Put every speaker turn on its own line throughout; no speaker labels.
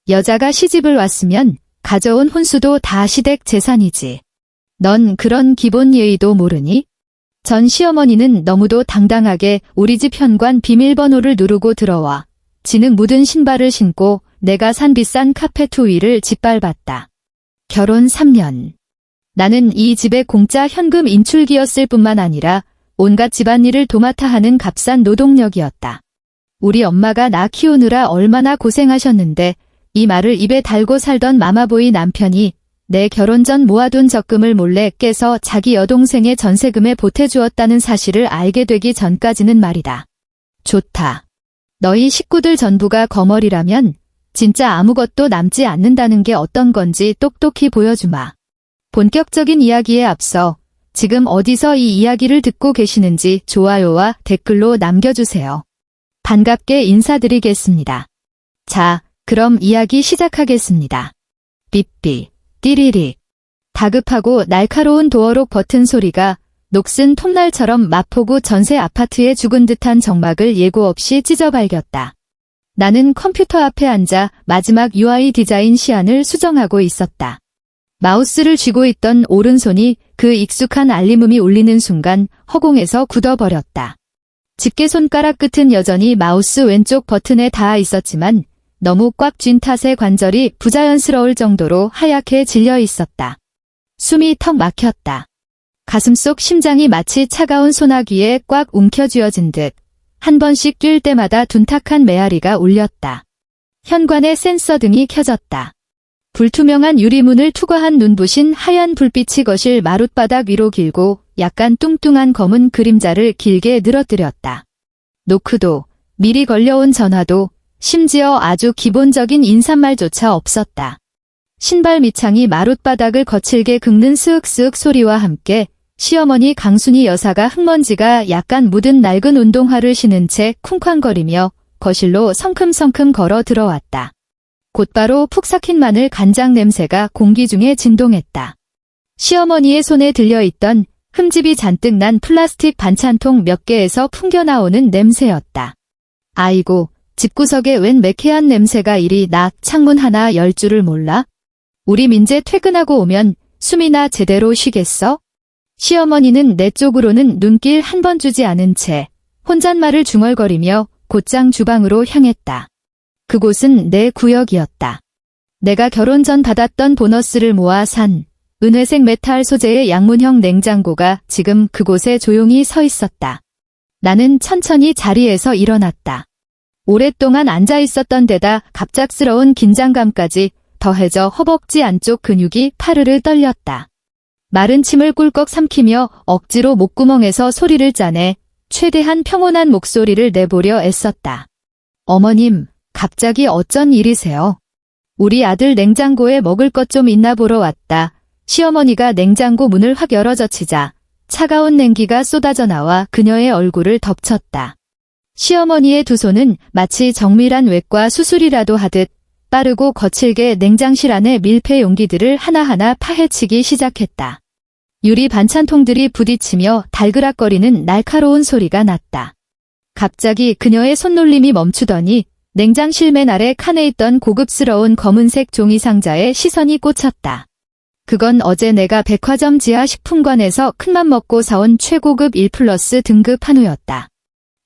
여자가 시집을 왔으면 가져온 혼수도 다 시댁 재산이지. 넌 그런 기본 예의도 모르니? 전 시어머니는 너무도 당당하게 우리 집 현관 비밀번호를 누르고 들어와 진흙 묻은 신발을 신고 내가 산 비싼 카페트 위를 짓밟았다. 결혼 3년. 나는 이 집의 공짜 현금 인출기였을 뿐만 아니라 온갖 집안일을 도맡아 하는 값싼 노동력이었다. 우리 엄마가 나 키우느라 얼마나 고생하셨는데 이 말을 입에 달고 살던 마마보이 남편이 내 결혼 전 모아둔 적금을 몰래 깨서 자기 여동생의 전세금에 보태주었다는 사실을 알게 되기 전까지는 말이다. 좋다. 너희 식구들 전부가 거머리라면 진짜 아무것도 남지 않는다는 게 어떤 건지 똑똑히 보여주마. 본격적인 이야기에 앞서 지금 어디서 이 이야기를 듣고 계시는지 좋아요와 댓글로 남겨주세요. 반갑게 인사드리겠습니다. 자, 그럼 이야기 시작하겠습니다. 삐삐. 띠리릭. 다급하고 날카로운 도어록 버튼 소리가 녹슨 톱날처럼 마포구 전세 아파트의 죽은 듯한 정막을 예고 없이 찢어발겼다. 나는 컴퓨터 앞에 앉아 마지막 UI 디자인 시안을 수정하고 있었다. 마우스를 쥐고 있던 오른손이 그 익숙한 알림음이 울리는 순간 허공에서 굳어버렸다. 집게 손가락 끝은 여전히 마우스 왼쪽 버튼에 닿아 있었지만 너무 꽉 쥔 탓에 관절이 부자연스러울 정도로 하얗게 질려 있었다. 숨이 턱 막혔다. 가슴속 심장이 마치 차가운 소나기에 꽉 움켜쥐어진 듯 한 번씩 뛸 때마다 둔탁한 메아리가 울렸다. 현관에 센서 등이 켜졌다. 불투명한 유리문을 투과한 눈부신 하얀 불빛이 거실 마룻바닥 위로 길고 약간 뚱뚱한 검은 그림자를 길게 늘어뜨렸다. 노크도, 미리 걸려온 전화도, 심지어 아주 기본적인 인사말조차 없었다. 신발 밑창이 마룻바닥을 거칠게 긁는 스윽스윽 소리와 함께 시어머니 강순이 여사가 흙먼지가 약간 묻은 낡은 운동화를 신은 채 쿵쾅거리며 거실로 성큼성큼 걸어 들어왔다. 곧바로 푹 삭힌 마늘 간장 냄새가 공기 중에 진동했다. 시어머니의 손에 들려있던 흠집이 잔뜩 난 플라스틱 반찬통 몇 개에서 풍겨나오는 냄새였다. 아이고, 집구석에 웬 매캐한 냄새가 이리 나. 창문 하나 열 줄을 몰라? 우리 민재 퇴근하고 오면 숨이나 제대로 쉬겠어? 시어머니는 내 쪽으로는 눈길 한 번 주지 않은 채 혼잣말을 중얼거리며 곧장 주방으로 향했다. 그곳은 내 구역이었다. 내가 결혼 전 받았던 보너스를 모아 산 은회색 메탈 소재의 양문형 냉장고가 지금 그곳에 조용히 서 있었다. 나는 천천히 자리에서 일어났다. 오랫동안 앉아 있었던 데다 갑작스러운 긴장감까지 더해져 허벅지 안쪽 근육이 파르르 떨렸다. 마른 침을 꿀꺽 삼키며 억지로 목구멍에서 소리를 짜내 최대한 평온한 목소리를 내보려 애썼다. 어머님, 갑자기 어쩐 일이세요? 우리 아들 냉장고에 먹을 것 좀 있나 보러 왔다. 시어머니가 냉장고 문을 확 열어젖히자 차가운 냉기가 쏟아져 나와 그녀의 얼굴을 덮쳤다. 시어머니의 두 손은 마치 정밀한 외과 수술이라도 하듯 빠르고 거칠게 냉장실 안의 밀폐 용기들을 하나하나 파헤치기 시작했다. 유리 반찬통들이 부딪히며 달그락거리는 날카로운 소리가 났다. 갑자기 그녀의 손놀림이 멈추더니 냉장실 맨 아래 칸에 있던 고급스러운 검은색 종이 상자에 시선이 꽂혔다. 그건 어제 내가 백화점 지하 식품관에서 큰맘 먹고 사온 최고급 1플러스 등급 한우였다.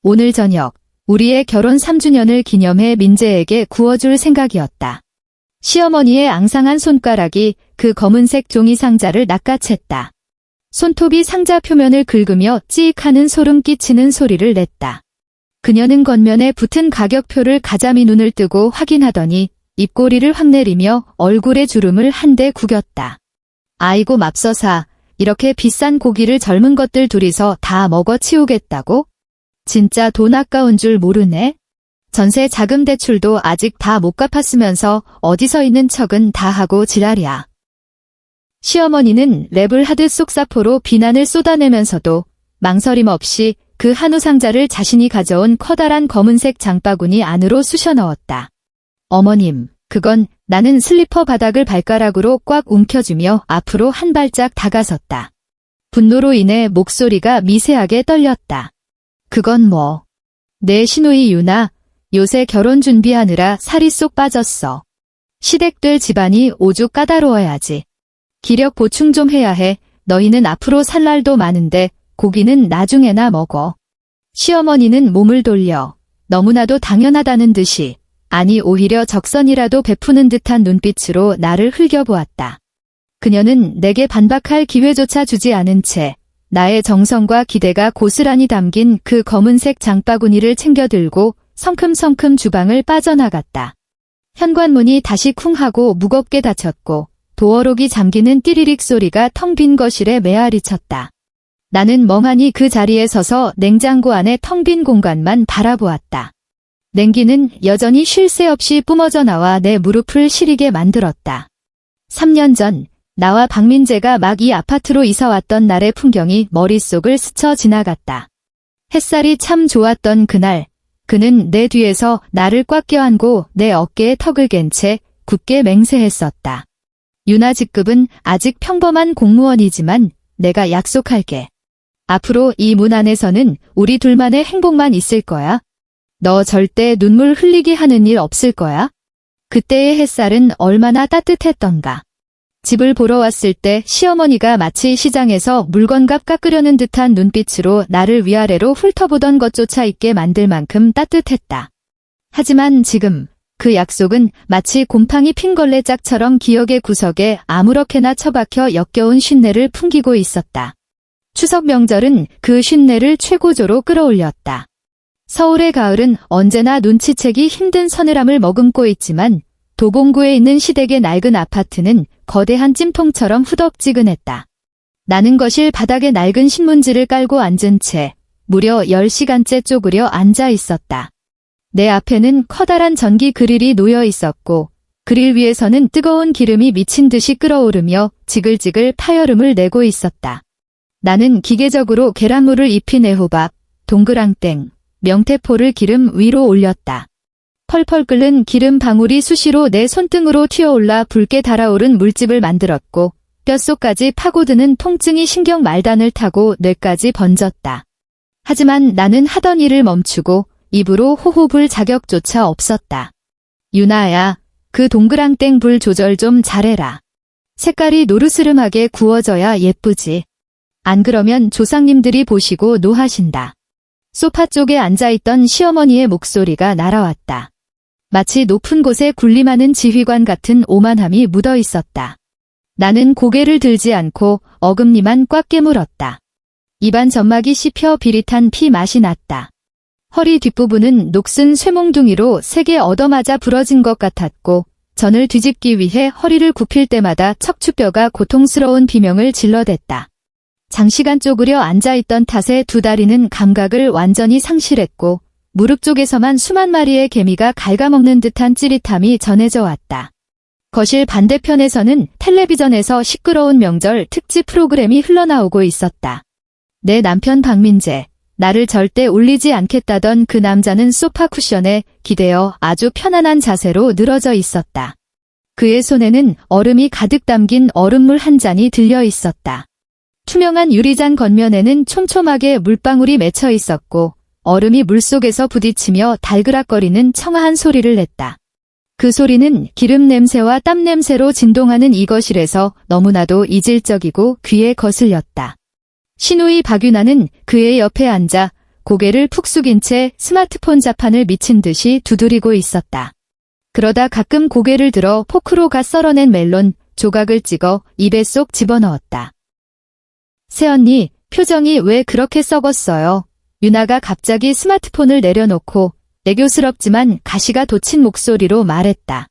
오늘 저녁 우리의 결혼 3주년을 기념해 민재에게 구워줄 생각이었다. 시어머니의 앙상한 손가락이 그 검은색 종이 상자를 낚아챘다. 손톱이 상자 표면을 긁으며 찌익하는 소름 끼치는 소리를 냈다. 그녀는 겉면에 붙은 가격표를 가자미 눈을 뜨고 확인하더니 입꼬리를 확 내리며 얼굴에 주름을 한데 구겼다. 아이고 맙서사, 이렇게 비싼 고기를 젊은 것들 둘이서 다 먹어치우겠다고? 진짜 돈 아까운 줄 모르네. 전세 자금 대출도 아직 다 못 갚았으면서 어디서 있는 척은 다 하고 지랄이야. 시어머니는 랩을 하듯 속사포로 비난을 쏟아내면서도 망설임 없이 그 한우 상자를 자신이 가져온 커다란 검은색 장바구니 안으로 쑤셔 넣었다. 어머님, 그건 나는 슬리퍼 바닥을 발가락으로 꽉 움켜쥐며 앞으로 한 발짝 다가섰다. 분노로 인해 목소리가 미세하게 떨렸다. 그건 뭐? 내 시누이 유나, 요새 결혼 준비하느라 살이 쏙 빠졌어. 시댁될 집안이 오죽 까다로워야지. 기력 보충 좀 해야 해. 너희는 앞으로 살 날도 많은데 고기는 나중에나 먹어. 시어머니는 몸을 돌려 너무나도 당연하다는 듯이, 아니 오히려 적선이라도 베푸는 듯한 눈빛으로 나를 흘겨보았다. 그녀는 내게 반박할 기회조차 주지 않은 채 나의 정성과 기대가 고스란히 담긴 그 검은색 장바구니를 챙겨들고 성큼성큼 주방을 빠져나갔다. 현관문이 다시 쿵 하고 무겁게 닫혔고 도어록이 잠기는 띠리릭 소리가 텅 빈 거실에 메아리쳤다. 나는 멍하니 그 자리에 서서 냉장고 안의 텅 빈 공간만 바라보았다. 냉기는 여전히 쉴 새 없이 뿜어져 나와 내 무릎을 시리게 만들었다. 3년 전 나와 박민재가 막 이 아파트로 이사왔던 날의 풍경이 머릿속을 스쳐 지나갔다. 햇살이 참 좋았던 그날, 그는 내 뒤에서 나를 꽉 껴안고 내 어깨에 턱을 갠 채 굳게 맹세했었다. 유나 직급은 아직 평범한 공무원이지만 내가 약속할게. 앞으로 이 문 안에서는 우리 둘만의 행복만 있을 거야. 너 절대 눈물 흘리게 하는 일 없을 거야. 그때의 햇살은 얼마나 따뜻했던가. 집을 보러 왔을 때 시어머니가 마치 시장에서 물건값 깎으려는 듯한 눈빛으로 나를 위아래로 훑어보던 것조차 있게 만들 만큼 따뜻했다. 하지만 지금 그 약속은 마치 곰팡이 핀 걸레짝처럼 기억의 구석에 아무렇게나 처박혀 역겨운 쉰내를 풍기고 있었다. 추석 명절은 그 쉰내를 최고조로 끌어올렸다. 서울의 가을은 언제나 눈치채기 힘든 서늘함을 머금고 있지만 도봉구에 있는 시댁의 낡은 아파트는 거대한 찜통처럼 후덥지근했다. 나는 거실 바닥에 낡은 신문지를 깔고 앉은 채 무려 10시간째 쪼그려 앉아 있었다. 내 앞에는 커다란 전기 그릴이 놓여 있었고 그릴 위에서는 뜨거운 기름이 미친 듯이 끓어오르며 지글지글 파열음을 내고 있었다. 나는 기계적으로 계란물을 입힌 애호박, 동그랑땡, 명태포를 기름 위로 올렸다. 펄펄 끓는 기름 방울이 수시로 내 손등으로 튀어올라 붉게 달아오른 물집을 만들었고 뼛속까지 파고드는 통증이 신경 말단을 타고 뇌까지 번졌다. 하지만 나는 하던 일을 멈추고 입으로 호호불 자격조차 없었다. 유나야, 그 동그랑땡 불 조절 좀 잘해라. 색깔이 노르스름하게 구워져야 예쁘지. 안 그러면 조상님들이 보시고 노하신다. 소파 쪽에 앉아있던 시어머니의 목소리가 날아왔다. 마치 높은 곳에 군림하는 지휘관 같은 오만함이 묻어 있었다. 나는 고개를 들지 않고 어금니만 꽉 깨물었다. 입안 점막이 씹혀 비릿한 피 맛이 났다. 허리 뒷부분은 녹슨 쇠몽둥이로 세게 얻어맞아 부러진 것 같았고 전을 뒤집기 위해 허리를 굽힐 때마다 척추뼈가 고통스러운 비명을 질러댔다. 장시간 쪼그려 앉아있던 탓에 두 다리는 감각을 완전히 상실했고 무릎 쪽에서만 수만 마리의 개미가 갉아먹는 듯한 찌릿함이 전해져 왔다. 거실 반대편에서는 텔레비전에서 시끄러운 명절 특집 프로그램이 흘러나오고 있었다. 내 남편 박민재, 나를 절대 울리지 않겠다던 그 남자는 소파 쿠션에 기대어 아주 편안한 자세로 늘어져 있었다. 그의 손에는 얼음이 가득 담긴 얼음물 한 잔이 들려 있었다. 투명한 유리잔 겉면에는 촘촘하게 물방울이 맺혀 있었고 얼음이 물속에서 부딪히며 달그락거리는 청아한 소리를 냈다. 그 소리는 기름 냄새와 땀 냄새로 진동하는 이 거실에서 너무나도 이질적이고 귀에 거슬렸다. 시누이 박유나는 그의 옆에 앉아 고개를 푹 숙인 채 스마트폰 자판을 미친 듯이 두드리고 있었다. 그러다 가끔 고개를 들어 포크로 갓 썰어낸 멜론 조각을 찍어 입에 쏙 집어넣었다. 새언니, 표정이 왜 그렇게 썩었어요? 유나가 갑자기 스마트폰을 내려놓고 애교스럽지만 가시가 돋친 목소리로 말했다.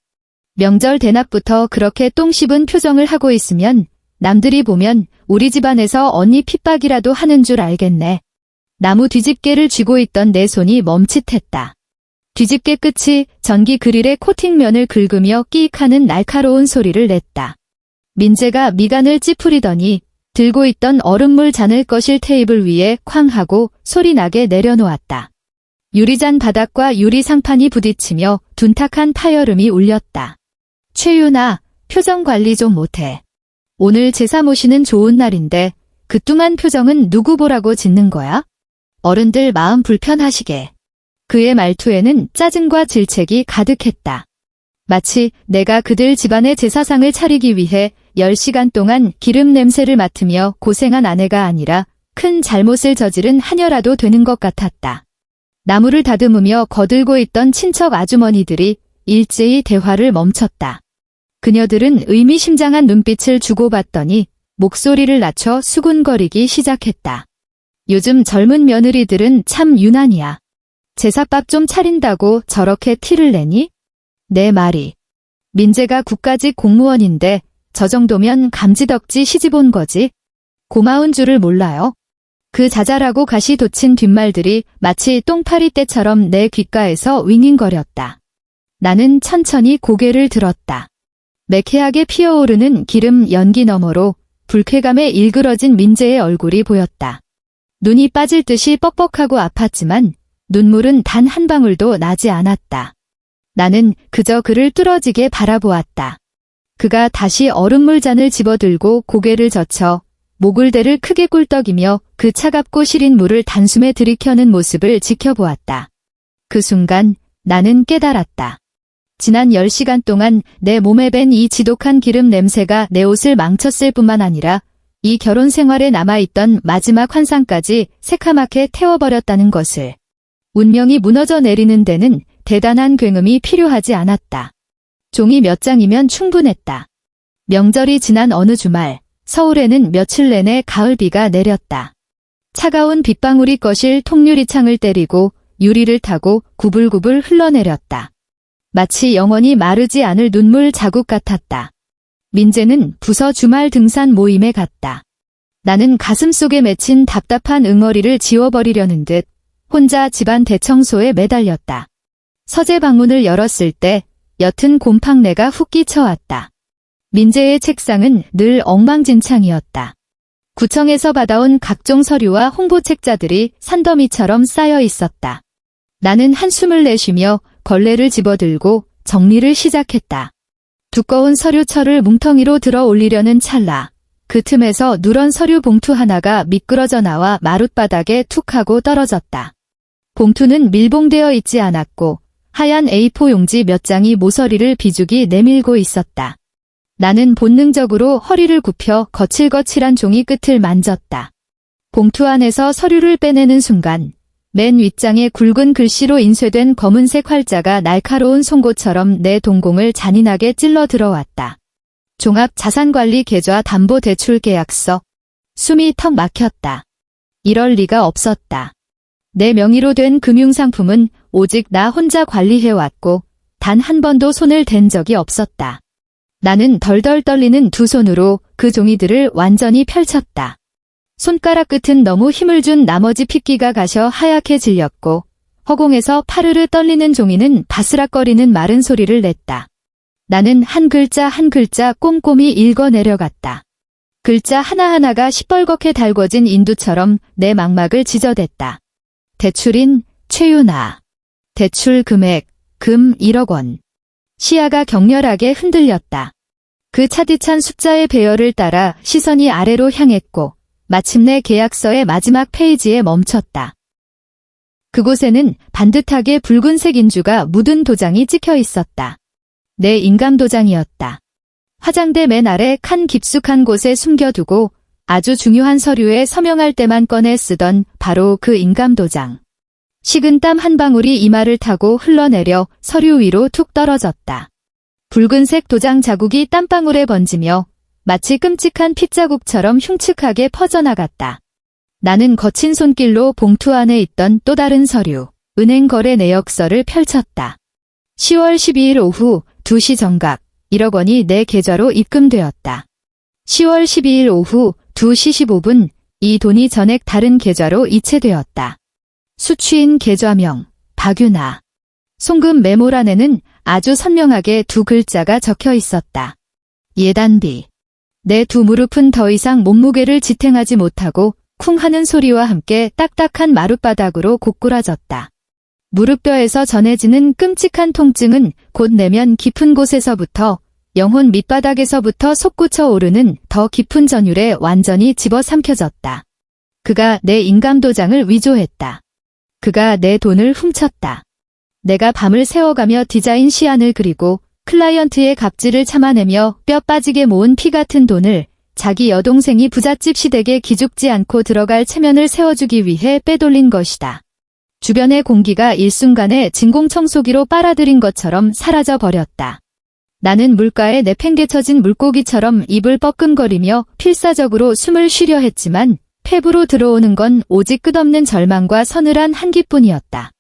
명절 대낮부터 그렇게 똥 씹은 표정을 하고 있으면 남들이 보면 우리 집안에서 언니 핍박이라도 하는 줄 알겠네. 나무 뒤집개를 쥐고 있던 내 손이 멈칫했다. 뒤집개 끝이 전기 그릴의 코팅면을 긁으며 끼익하는 날카로운 소리를 냈다. 민재가 미간을 찌푸리더니 들고 있던 얼음물 잔을 거실 테이블 위에 쾅 하고 소리나게 내려놓았다. 유리잔 바닥과 유리 상판이 부딪히며 둔탁한 파열음이 울렸다. 최유나, 표정 관리 좀 못해. 오늘 제사 모시는 좋은 날인데 그 뚱한 표정은 누구 보라고 짓는 거야? 어른들 마음 불편하시게. 그의 말투에는 짜증과 질책이 가득했다. 마치 내가 그들 집안의 제사상을 차리기 위해 10시간 동안 기름 냄새를 맡으며 고생한 아내가 아니라 큰 잘못을 저지른 하녀라도 되는 것 같았다. 나무를 다듬으며 거들고 있던 친척 아주머니들이 일제히 대화를 멈췄다. 그녀들은 의미심장한 눈빛을 주고받더니 목소리를 낮춰 수군거리기 시작했다. 요즘 젊은 며느리들은 참 유난이야. 제사밥 좀 차린다고 저렇게 티를 내니? 내 말이. 민재가 국가직 공무원인데 저 정도면 감지덕지 시집 온 거지. 고마운 줄을 몰라요. 그 자잘하고 가시 돋친 뒷말들이 마치 똥파리 떼처럼 내 귓가에서 윙윙거렸다. 나는 천천히 고개를 들었다. 매캐하게 피어오르는 기름 연기 너머로 불쾌감에 일그러진 민재의 얼굴이 보였다. 눈이 빠질 듯이 뻑뻑하고 아팠지만 눈물은 단 한 방울도 나지 않았다. 나는 그저 그를 뚫어지게 바라보았다. 그가 다시 얼음물 잔을 집어들고 고개를 젖혀 모글대를 크게 꿀떡이며 그 차갑고 시린 물을 단숨에 들이켜는 모습을 지켜보았다. 그 순간 나는 깨달았다. 지난 10시간 동안 내 몸에 밴 이 지독한 기름 냄새가 내 옷을 망쳤을 뿐만 아니라 이 결혼 생활에 남아있던 마지막 환상까지 새카맣게 태워버렸다는 것을. 운명이 무너져 내리는 데는 대단한 굉음이 필요하지 않았다. 종이 몇 장이면 충분했다. 명절이 지난 어느 주말, 서울에는 며칠 내내 가을비가 내렸다. 차가운 빗방울이 거실 통유리창을 때리고 유리를 타고 구불구불 흘러내렸다. 마치 영원히 마르지 않을 눈물 자국 같았다. 민재는 부서 주말 등산 모임에 갔다. 나는 가슴속에 맺힌 답답한 응어리를 지워버리려는 듯 혼자 집안 대청소에 매달렸다. 서재 방문을 열었을 때 옅은 곰팡내가 훅 끼쳐왔다. 민재의 책상은 늘 엉망진창이었다. 구청에서 받아온 각종 서류와 홍보책자들이 산더미처럼 쌓여 있었다. 나는 한숨을 내쉬며 걸레를 집어들고 정리를 시작했다. 두꺼운 서류철을 뭉텅이로 들어 올리려는 찰나 그 틈에서 누런 서류 봉투 하나가 미끄러져 나와 마룻바닥에 툭 하고 떨어졌다. 봉투는 밀봉되어 있지 않았고 하얀 A4 용지 몇 장이 모서리를 비죽이 내밀고 있었다. 나는 본능적으로 허리를 굽혀 거칠거칠한 종이 끝을 만졌다. 봉투 안에서 서류를 빼내는 순간 맨 윗장에 굵은 글씨로 인쇄된 검은색 활자가 날카로운 송곳처럼 내 동공을 잔인하게 찔러 들어왔다. 종합자산관리계좌 담보대출계약서. 숨이 턱 막혔다. 이럴 리가 없었다. 내 명의로 된 금융상품은 오직 나 혼자 관리해왔고 단 한 번도 손을 댄 적이 없었다. 나는 덜덜 떨리는 두 손으로 그 종이들을 완전히 펼쳤다. 손가락 끝은 너무 힘을 준 나머지 핏기가 가셔 하얗게 질렸고 허공에서 파르르 떨리는 종이는 바스락거리는 마른 소리를 냈다. 나는 한 글자 한 글자 꼼꼼히 읽어 내려갔다. 글자 하나하나가 시뻘겋게 달궈진 인두처럼 내 망막을 지저댔다. 대출인 최윤아. 대출 금액 금 1억 원. 시야가 격렬하게 흔들렸다. 그 차디찬 숫자의 배열을 따라 시선이 아래로 향했고 마침내 계약서의 마지막 페이지에 멈췄다. 그곳에는 반듯하게 붉은색 인주가 묻은 도장이 찍혀 있었다. 내 인감도장이었다. 화장대 맨 아래 칸 깊숙한 곳에 숨겨두고 아주 중요한 서류에 서명할 때만 꺼내 쓰던 바로 그 인감도장. 식은 땀 한 방울이 이마를 타고 흘러내려 서류 위로 툭 떨어졌다. 붉은색 도장 자국이 땀방울에 번지며 마치 끔찍한 핏자국처럼 흉측하게 퍼져나갔다. 나는 거친 손길로 봉투 안에 있던 또 다른 서류, 은행 거래 내역서를 펼쳤다. 10월 12일 오후 2시 정각 1억 원이 내 계좌로 입금되었다. 10월 12일 오후 2시 15분 이 돈이 전액 다른 계좌로 이체되었다. 수취인 계좌명 박윤아. 송금 메모란에는 아주 선명하게 두 글자가 적혀 있었다. 예단비. 내 두 무릎은 더 이상 몸무게를 지탱하지 못하고 쿵 하는 소리와 함께 딱딱한 마룻바닥으로 고꾸라졌다. 무릎뼈에서 전해지는 끔찍한 통증은 곧 내면 깊은 곳에서부터 영혼 밑바닥에서부터 솟구쳐 오르는 더 깊은 전율에 완전히 집어삼켜졌다. 그가 내 인감도장을 위조했다. 그가 내 돈을 훔쳤다. 내가 밤을 새워가며 디자인 시안을 그리고 클라이언트의 갑질을 참아내며 뼈 빠지게 모은 피 같은 돈을 자기 여동생이 부잣집 시댁에 기죽지 않고 들어갈 체면을 세워주기 위해 빼돌린 것이다. 주변의 공기가 일순간에 진공청소기로 빨아들인 것처럼 사라져 버렸다. 나는 물가에 내팽개쳐진 물고기처럼 입을 뻐끔거리며 필사적으로 숨을 쉬려 했지만 폐부로 들어오는 건 오직 끝없는 절망과 서늘한 한기뿐이었다.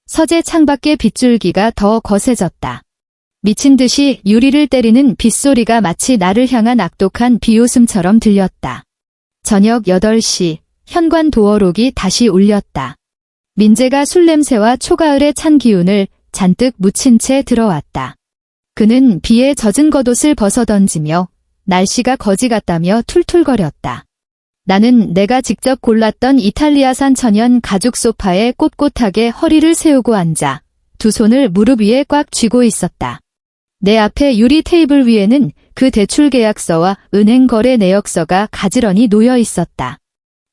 서재 창밖의 빗줄기가 더 거세졌다. 미친 듯이 유리를 때리는 빗소리가 마치 나를 향한 악독한 비웃음처럼 들렸다. 저녁 8시, 현관 도어록이 다시 울렸다. 민재가 술 냄새와 초가을의 찬 기운을 잔뜩 묻힌 채 들어왔다. 그는 비에 젖은 겉옷을 벗어던지며 날씨가 거지 같다며 툴툴거렸다. 나는 내가 직접 골랐던 이탈리아산 천연 가죽 소파에 꼿꼿하게 허리를 세우고 앉아 두 손을 무릎 위에 꽉 쥐고 있었다. 내 앞에 유리 테이블 위에는 그 대출 계약서와 은행 거래 내역서가 가지런히 놓여 있었다.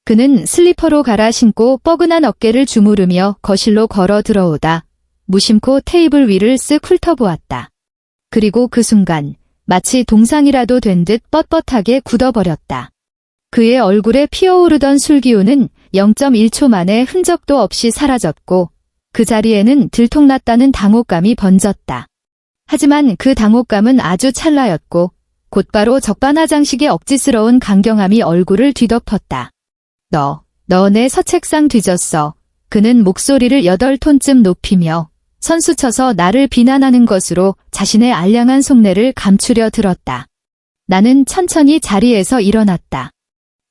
그는 슬리퍼로 갈아 신고 뻐근한 어깨를 주무르며 거실로 걸어 들어오다 무심코 테이블 위를 쓱 훑어보았다. 그리고 그 순간 마치 동상이라도 된 듯 뻣뻣하게 굳어버렸다. 그의 얼굴에 피어오르던 술기운은 0.1초 만에 흔적도 없이 사라졌고 그 자리에는 들통났다는 당혹감이 번졌다. 하지만 그 당혹감은 아주 찰나였고 곧바로 적반하장식의 억지스러운 강경함이 얼굴을 뒤덮었다. 너 내 서책상 뒤졌어. 그는 목소리를 8톤쯤 높이며 선수쳐서 나를 비난하는 것으로 자신의 알량한 속내를 감추려 들었다. 나는 천천히 자리에서 일어났다.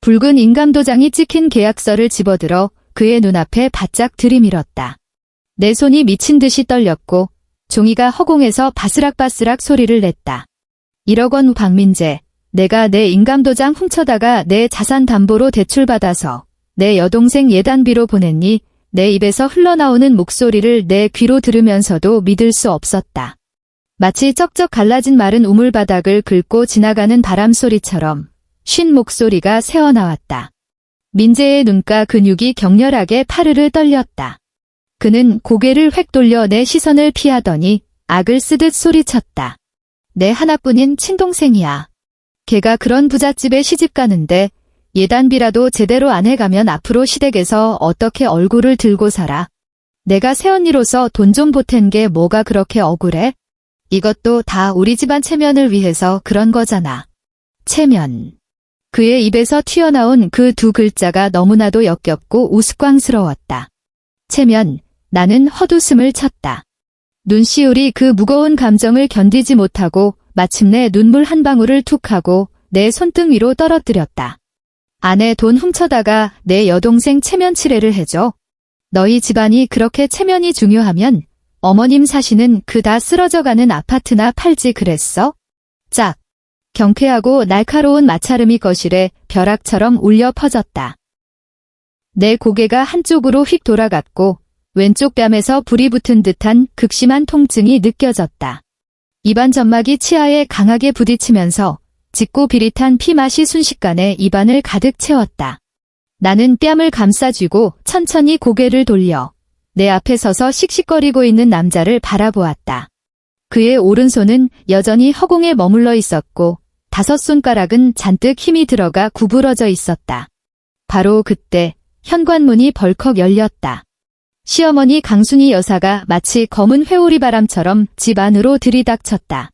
붉은 인감도장이 찍힌 계약서를 집어들어 그의 눈앞에 바짝 들이밀었다. 내 손이 미친 듯이 떨렸고 종이가 허공에서 바스락바스락 소리를 냈다. 1억 원 박민재, 내가 내 인감도장 훔쳐다가 내 자산 담보로 대출받아서 내 여동생 예단비로 보냈니? 내 입에서 흘러나오는 목소리를 내 귀로 들으면서도 믿을 수 없었다. 마치 쩍쩍 갈라진 마른 우물바닥을 긁고 지나가는 바람소리처럼 쉰 목소리가 새어나왔다. 민재의 눈가 근육이 격렬하게 파르르 떨렸다. 그는 고개를 획 돌려 내 시선을 피하더니 악을 쓰듯 소리쳤다. 내 하나뿐인 친동생이야. 걔가 그런 부잣집에 시집가는데 예단비라도 제대로 안 해가면 앞으로 시댁에서 어떻게 얼굴을 들고 살아. 내가 새언니로서 돈 좀 보탠 게 뭐가 그렇게 억울해? 이것도 다 우리 집안 체면을 위해서 그런 거잖아. 체면. 그의 입에서 튀어나온 그 두 글자가 너무나도 역겹고 우스꽝스러웠다. 체면. 나는 헛웃음을 쳤다. 눈시울이 그 무거운 감정을 견디지 못하고 마침내 눈물 한 방울을 툭 하고 내 손등 위로 떨어뜨렸다. 아내 돈 훔쳐다가 내 여동생 체면 치레를 해줘. 너희 집안이 그렇게 체면이 중요하면 어머님 사시는 그 다 쓰러져가는 아파트나 팔지 그랬어? 짝. 경쾌하고 날카로운 마찰음이 거실에 벼락처럼 울려 퍼졌다. 내 고개가 한쪽으로 휙 돌아갔고 왼쪽 뺨에서 불이 붙은 듯한 극심한 통증이 느껴졌다. 입안 점막이 치아에 강하게 부딪히면서 짙고 비릿한 피맛이 순식간에 입안을 가득 채웠다. 나는 뺨을 감싸쥐고 천천히 고개를 돌려 내 앞에 서서 씩씩거리고 있는 남자를 바라보았다. 그의 오른손은 여전히 허공에 머물러 있었고 5손가락은 잔뜩 힘이 들어가 구부러져 있었다. 바로 그때 현관문이 벌컥 열렸다. 시어머니 강순희 여사가 마치 검은 회오리 바람처럼 집 안으로 들이닥쳤다.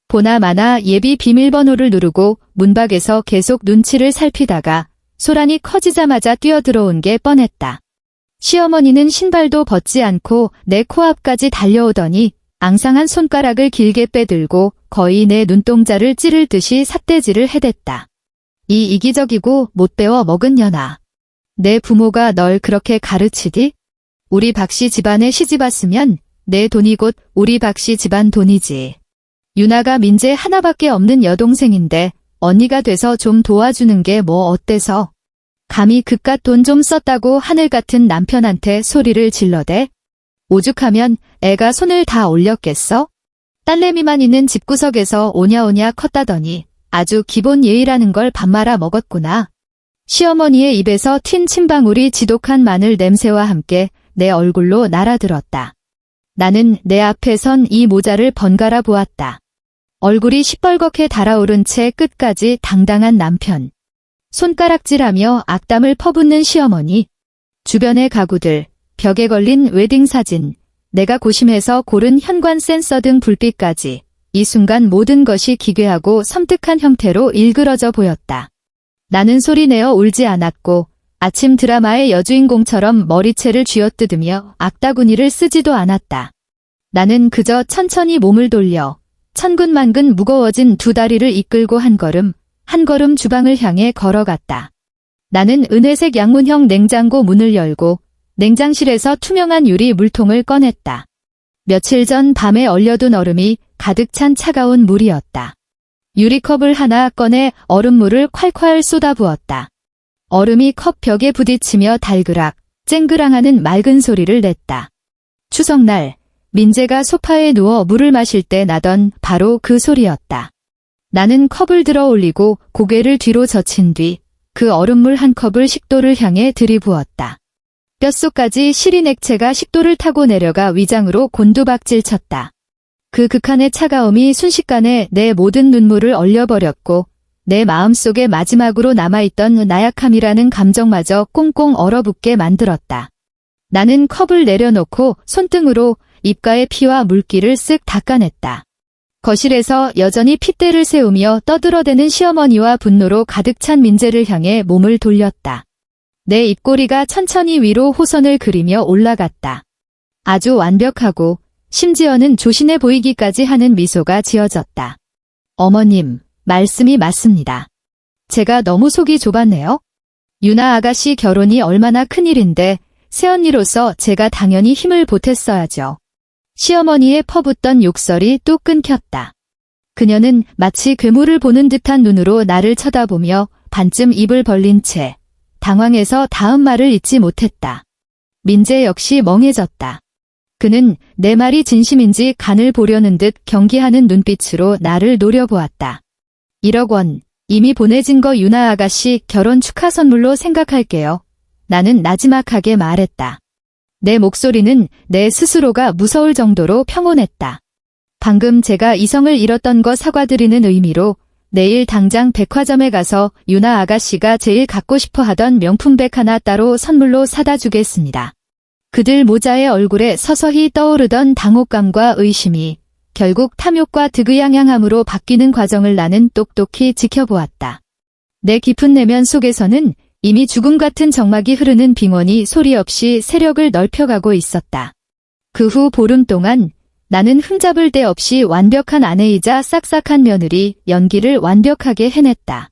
보나마나 예비 비밀번호를 누르고 문밖에서 계속 눈치를 살피다가 소란이 커지자마자 뛰어들어온 게 뻔했다. 시어머니는 신발도 벗지 않고 내 코앞까지 달려오더니 앙상한 손가락을 길게 빼들고 거의 내 눈동자를 찌를 듯이 삿대질을 해댔다. 이 이기적이고 못 배워 먹은 년아. 내 부모가 널 그렇게 가르치디? 우리 박씨 집안에 시집왔으면 내 돈이 곧 우리 박씨 집안 돈이지. 유나가 민재 하나밖에 없는 여동생인데 언니가 돼서 좀 도와주는 게 뭐 어때서? 감히 그깟 돈 좀 썼다고 하늘 같은 남편한테 소리를 질러대? 오죽하면 애가 손을 다 올렸겠어? 딸내미만 있는 집구석에서 오냐오냐 컸다더니 아주 기본 예의라는 걸 밥 말아 먹었구나. 시어머니의 입에서 튄 침방울이 지독한 마늘 냄새와 함께 내 얼굴로 날아들었다. 나는 내 앞에 선 이 모자를 번갈아 보았다. 얼굴이 시뻘겋게 달아오른 채 끝까지 당당한 남편. 손가락질하며 악담을 퍼붓는 시어머니. 주변의 가구들, 벽에 걸린 웨딩사진, 내가 고심해서 고른 현관 센서 등 불빛까지 이 순간 모든 것이 기괴하고 섬뜩한 형태로 일그러져 보였다. 나는 소리내어 울지 않았고 아침 드라마의 여주인공처럼 머리채를 쥐어뜯으며 악다구니를 쓰지도 않았다. 나는 그저 천천히 몸을 돌려 천근만근 무거워진 두 다리를 이끌고 한 걸음 주방을 향해 걸어갔다. 나는 은회색 양문형 냉장고 문을 열고 냉장실에서 투명한 유리 물통을 꺼냈다. 며칠 전 밤에 얼려둔 얼음이 가득 찬 차가운 물이었다. 유리컵을 하나 꺼내 얼음물을 콸콸 쏟아부었다. 얼음이 컵 벽에 부딪히며 달그락, 쨍그랑하는 맑은 소리를 냈다. 추석날, 민재가 소파에 누워 물을 마실 때 나던 바로 그 소리였다. 나는 컵을 들어 올리고 고개를 뒤로 젖힌 뒤 그 얼음물 한 컵을 식도를 향해 들이부었다. 뼛속까지 시린 액체가 식도를 타고 내려가 위장으로 곤두박질 쳤다. 그 극한의 차가움이 순식간에 내 모든 눈물을 얼려버렸고 내 마음속에 마지막으로 남아있던 나약함이라는 감정마저 꽁꽁 얼어붙게 만들었다. 나는 컵을 내려놓고 손등으로 입가의 피와 물기를 쓱 닦아냈다. 거실에서 여전히 핏대를 세우며 떠들어대는 시어머니와 분노로 가득 찬 민재를 향해 몸을 돌렸다. 내 입꼬리가 천천히 위로 호선을 그리며 올라갔다. 아주 완벽하고 심지어는 조신해 보이기까지 하는 미소가 지어졌다. 어머님, 말씀이 맞습니다. 제가 너무 속이 좁았네요. 유나 아가씨 결혼이 얼마나 큰일인데 새언니로서 제가 당연히 힘을 보탰어야죠. 시어머니의 퍼붓던 욕설이 뚝 끊겼다. 그녀는 마치 괴물을 보는 듯한 눈으로 나를 쳐다보며 반쯤 입을 벌린 채 당황해서 다음 말을 잇지 못했다. 민재 역시 멍해졌다. 그는 내 말이 진심인지 간을 보려는 듯 경기하는 눈빛으로 나를 노려보았다. 1억 원, 이미 보내진 거 유나 아가씨 결혼 축하 선물로 생각할게요. 나는 나지막하게 말했다. 내 목소리는 내 스스로가 무서울 정도로 평온했다. 방금 제가 이성을 잃었던 거 사과드리는 의미로 내일 당장 백화점에 가서 유나 아가씨가 제일 갖고 싶어 하던 명품백 하나 따로 선물로 사다 주겠습니다. 그들 모자의 얼굴에 서서히 떠오르던 당혹감과 의심이 결국 탐욕과 득의양양함으로 바뀌는 과정을 나는 똑똑히 지켜보았다. 내 깊은 내면 속에서는 이미 죽음 같은 정막이 흐르는 빙원이 소리 없이 세력을 넓혀가고 있었다. 그 후 보름 동안 나는 흠잡을 데 없이 완벽한 아내이자 싹싹한 며느리 연기를 완벽하게 해냈다.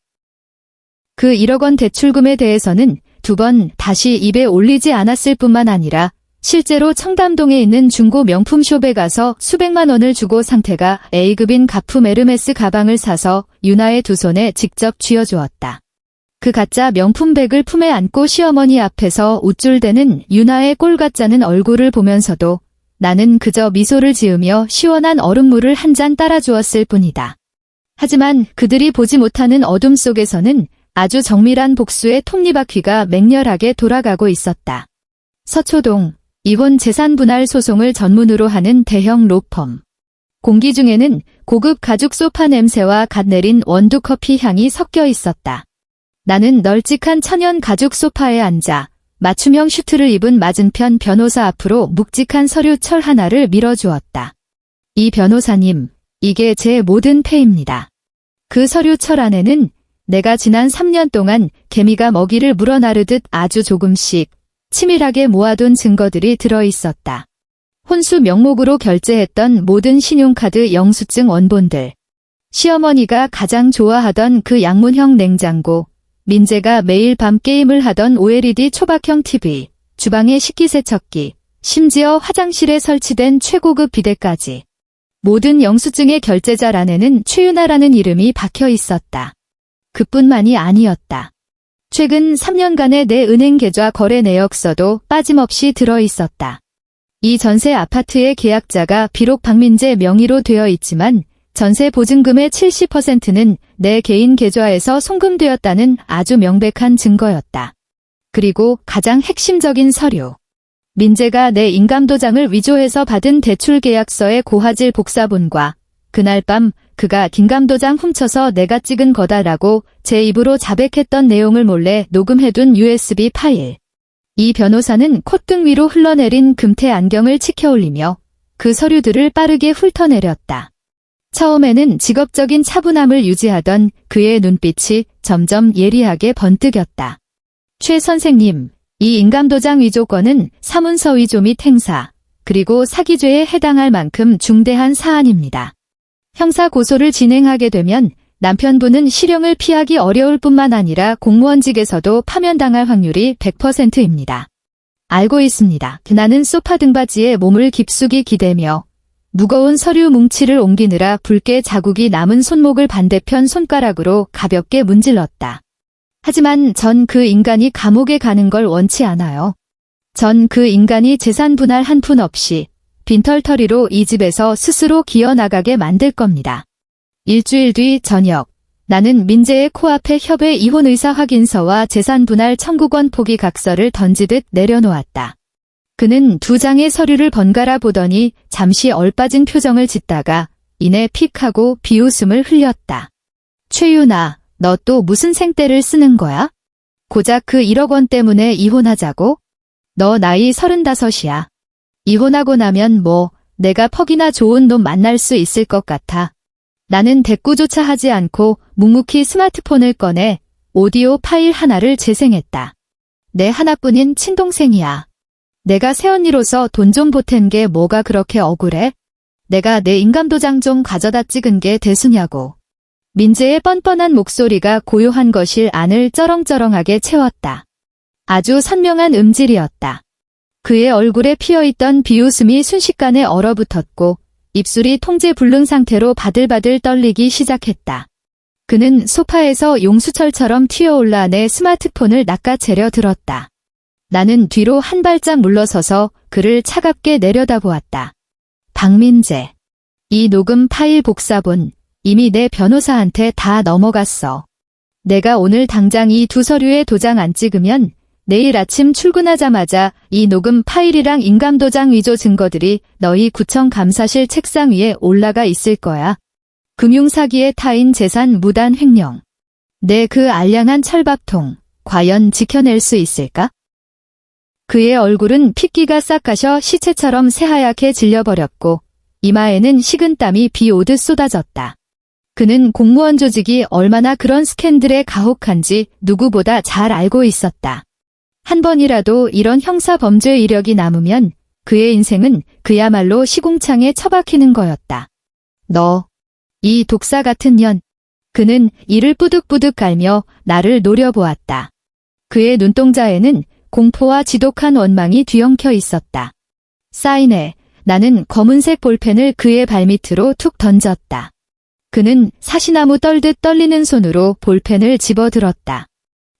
그 1억 원 대출금에 대해서는 2번 다시 입에 올리지 않았을 뿐만 아니라 실제로 청담동에 있는 중고 명품숍에 가서 수백만 원을 주고 상태가 A급인 가품 에르메스 가방을 사서 유나의 두 손에 직접 쥐어주었다. 그 가짜 명품백을 품에 안고 시어머니 앞에서 우쭐대는 유나의 꼴같자는 얼굴을 보면서도 나는 그저 미소를 지으며 시원한 얼음물을 한 잔 따라주었을 뿐이다. 하지만 그들이 보지 못하는 어둠 속에서는 아주 정밀한 복수의 톱니바퀴가 맹렬하게 돌아가고 있었다. 서초동, 이혼 재산 분할 소송을 전문으로 하는 대형 로펌. 공기 중에는 고급 가죽 소파 냄새와 갓 내린 원두커피 향이 섞여 있었다. 나는 널찍한 천연 가죽 소파에 앉아 맞춤형 슈트를 입은 맞은편 변호사 앞으로 묵직한 서류철 하나를 밀어주었다. 이 변호사님, 이게 제 모든 패입니다. 그 서류철 안에는 내가 지난 3년 동안 개미가 먹이를 물어나르듯 아주 조금씩 치밀하게 모아둔 증거들이 들어있었다. 혼수 명목으로 결제했던 모든 신용카드 영수증 원본들, 시어머니가 가장 좋아하던 그 양문형 냉장고, 민재가 매일 밤 게임을 하던 OLED 초박형 TV, 주방의 식기세척기, 심지어 화장실에 설치된 최고급 비데까지. 모든 영수증의 결제자란에는 최윤아라는 이름이 박혀 있었다. 그뿐만이 아니었다. 최근 3년간의 내 은행 계좌 거래 내역서도 빠짐없이 들어있었다. 이 전세 아파트의 계약자가 비록 박민재 명의로 되어 있지만 전세 보증금의 70%는 내 개인 계좌에서 송금되었다는 아주 명백한 증거였다. 그리고 가장 핵심적인 서류. 민재가 내 인감도장을 위조해서 받은 대출 계약서의 고화질 복사본과 그날 밤 그가 긴감도장 훔쳐서 내가 찍은 거다라고 제 입으로 자백했던 내용을 몰래 녹음해둔 USB 파일. 이 변호사는 콧등 위로 흘러내린 금태 안경을 치켜올리며 그 서류들을 빠르게 훑어내렸다. 처음에는 직업적인 차분함을 유지하던 그의 눈빛이 점점 예리하게 번뜩였다. 최 선생님, 이 인감도장 위조 건은 사문서 위조 및 행사, 그리고 사기죄에 해당할 만큼 중대한 사안입니다. 형사 고소를 진행하게 되면 남편분은 실형을 피하기 어려울 뿐만 아니라 공무원직에서도 파면당할 확률이 100%입니다. 알고 있습니다. 나는 소파 등받이에 몸을 깊숙이 기대며 무거운 서류 뭉치를 옮기느라 붉게 자국이 남은 손목을 반대편 손가락으로 가볍게 문질렀다. 하지만 전 그 인간이 감옥에 가는 걸 원치 않아요. 전 그 인간이 재산 분할 한 푼 없이 빈털터리로 이 집에서 스스로 기어나가게 만들 겁니다. 일주일 뒤 저녁, 나는 민재의 코앞에 협의 이혼 의사 확인서와 재산 분할 청구권 포기 각서를 던지듯 내려놓았다. 그는 두 장의 서류를 번갈아 보더니 잠시 얼빠진 표정을 짓다가 이내 픽 하고 비웃음을 흘렸다. 최윤아, 너 또 무슨 생떼를 쓰는 거야? 고작 그 1억 원 때문에 이혼하자고? 너 나이 35이야. 이혼하고 나면 뭐 내가 퍽이나 좋은 놈 만날 수 있을 것 같아. 나는 대꾸조차 하지 않고 묵묵히 스마트폰을 꺼내 오디오 파일 하나를 재생했다. 내 하나뿐인 친동생이야. 내가 새언니로서 돈 좀 보탠 게 뭐가 그렇게 억울해? 내가 내 인감도장 좀 가져다 찍은 게 대수냐고. 민재의 뻔뻔한 목소리가 고요한 거실 안을 쩌렁쩌렁하게 채웠다. 아주 선명한 음질이었다. 그의 얼굴에 피어있던 비웃음이 순식간에 얼어붙었고 입술이 통제 불능 상태로 바들바들 떨리기 시작했다. 그는 소파에서 용수철처럼 튀어올라 내 스마트폰을 낚아채려 들었다. 나는 뒤로 한 발짝 물러서서 그를 차갑게 내려다보았다. 박민재. 이 녹음 파일 복사본 이미 내 변호사한테 다 넘어갔어. 내가 오늘 당장 이 두 서류에 도장 안 찍으면 내일 아침 출근하자마자 이 녹음 파일이랑 인감도장 위조 증거들이 너희 구청 감사실 책상 위에 올라가 있을 거야. 금융사기에 타인 재산 무단 횡령. 내 그 알량한 철밥통 과연 지켜낼 수 있을까? 그의 얼굴은 핏기가 싹 가셔 시체처럼 새하얗게 질려버렸고 이마에는 식은땀이 비 오듯 쏟아졌다. 그는 공무원 조직이 얼마나 그런 스캔들에 가혹한지 누구보다 잘 알고 있었다. 한 번이라도 이런 형사 범죄 이력이 남으면 그의 인생은 그야말로 시궁창에 처박히는 거였다. 너, 이 독사 같은 년. 그는 이를 뿌득뿌득 갈며 나를 노려보았다. 그의 눈동자에는 공포와 지독한 원망이 뒤엉켜 있었다. 사인해. 나는 검은색 볼펜을 그의 발밑으로 툭 던졌다. 그는 사시나무 떨듯 떨리는 손으로 볼펜을 집어들었다.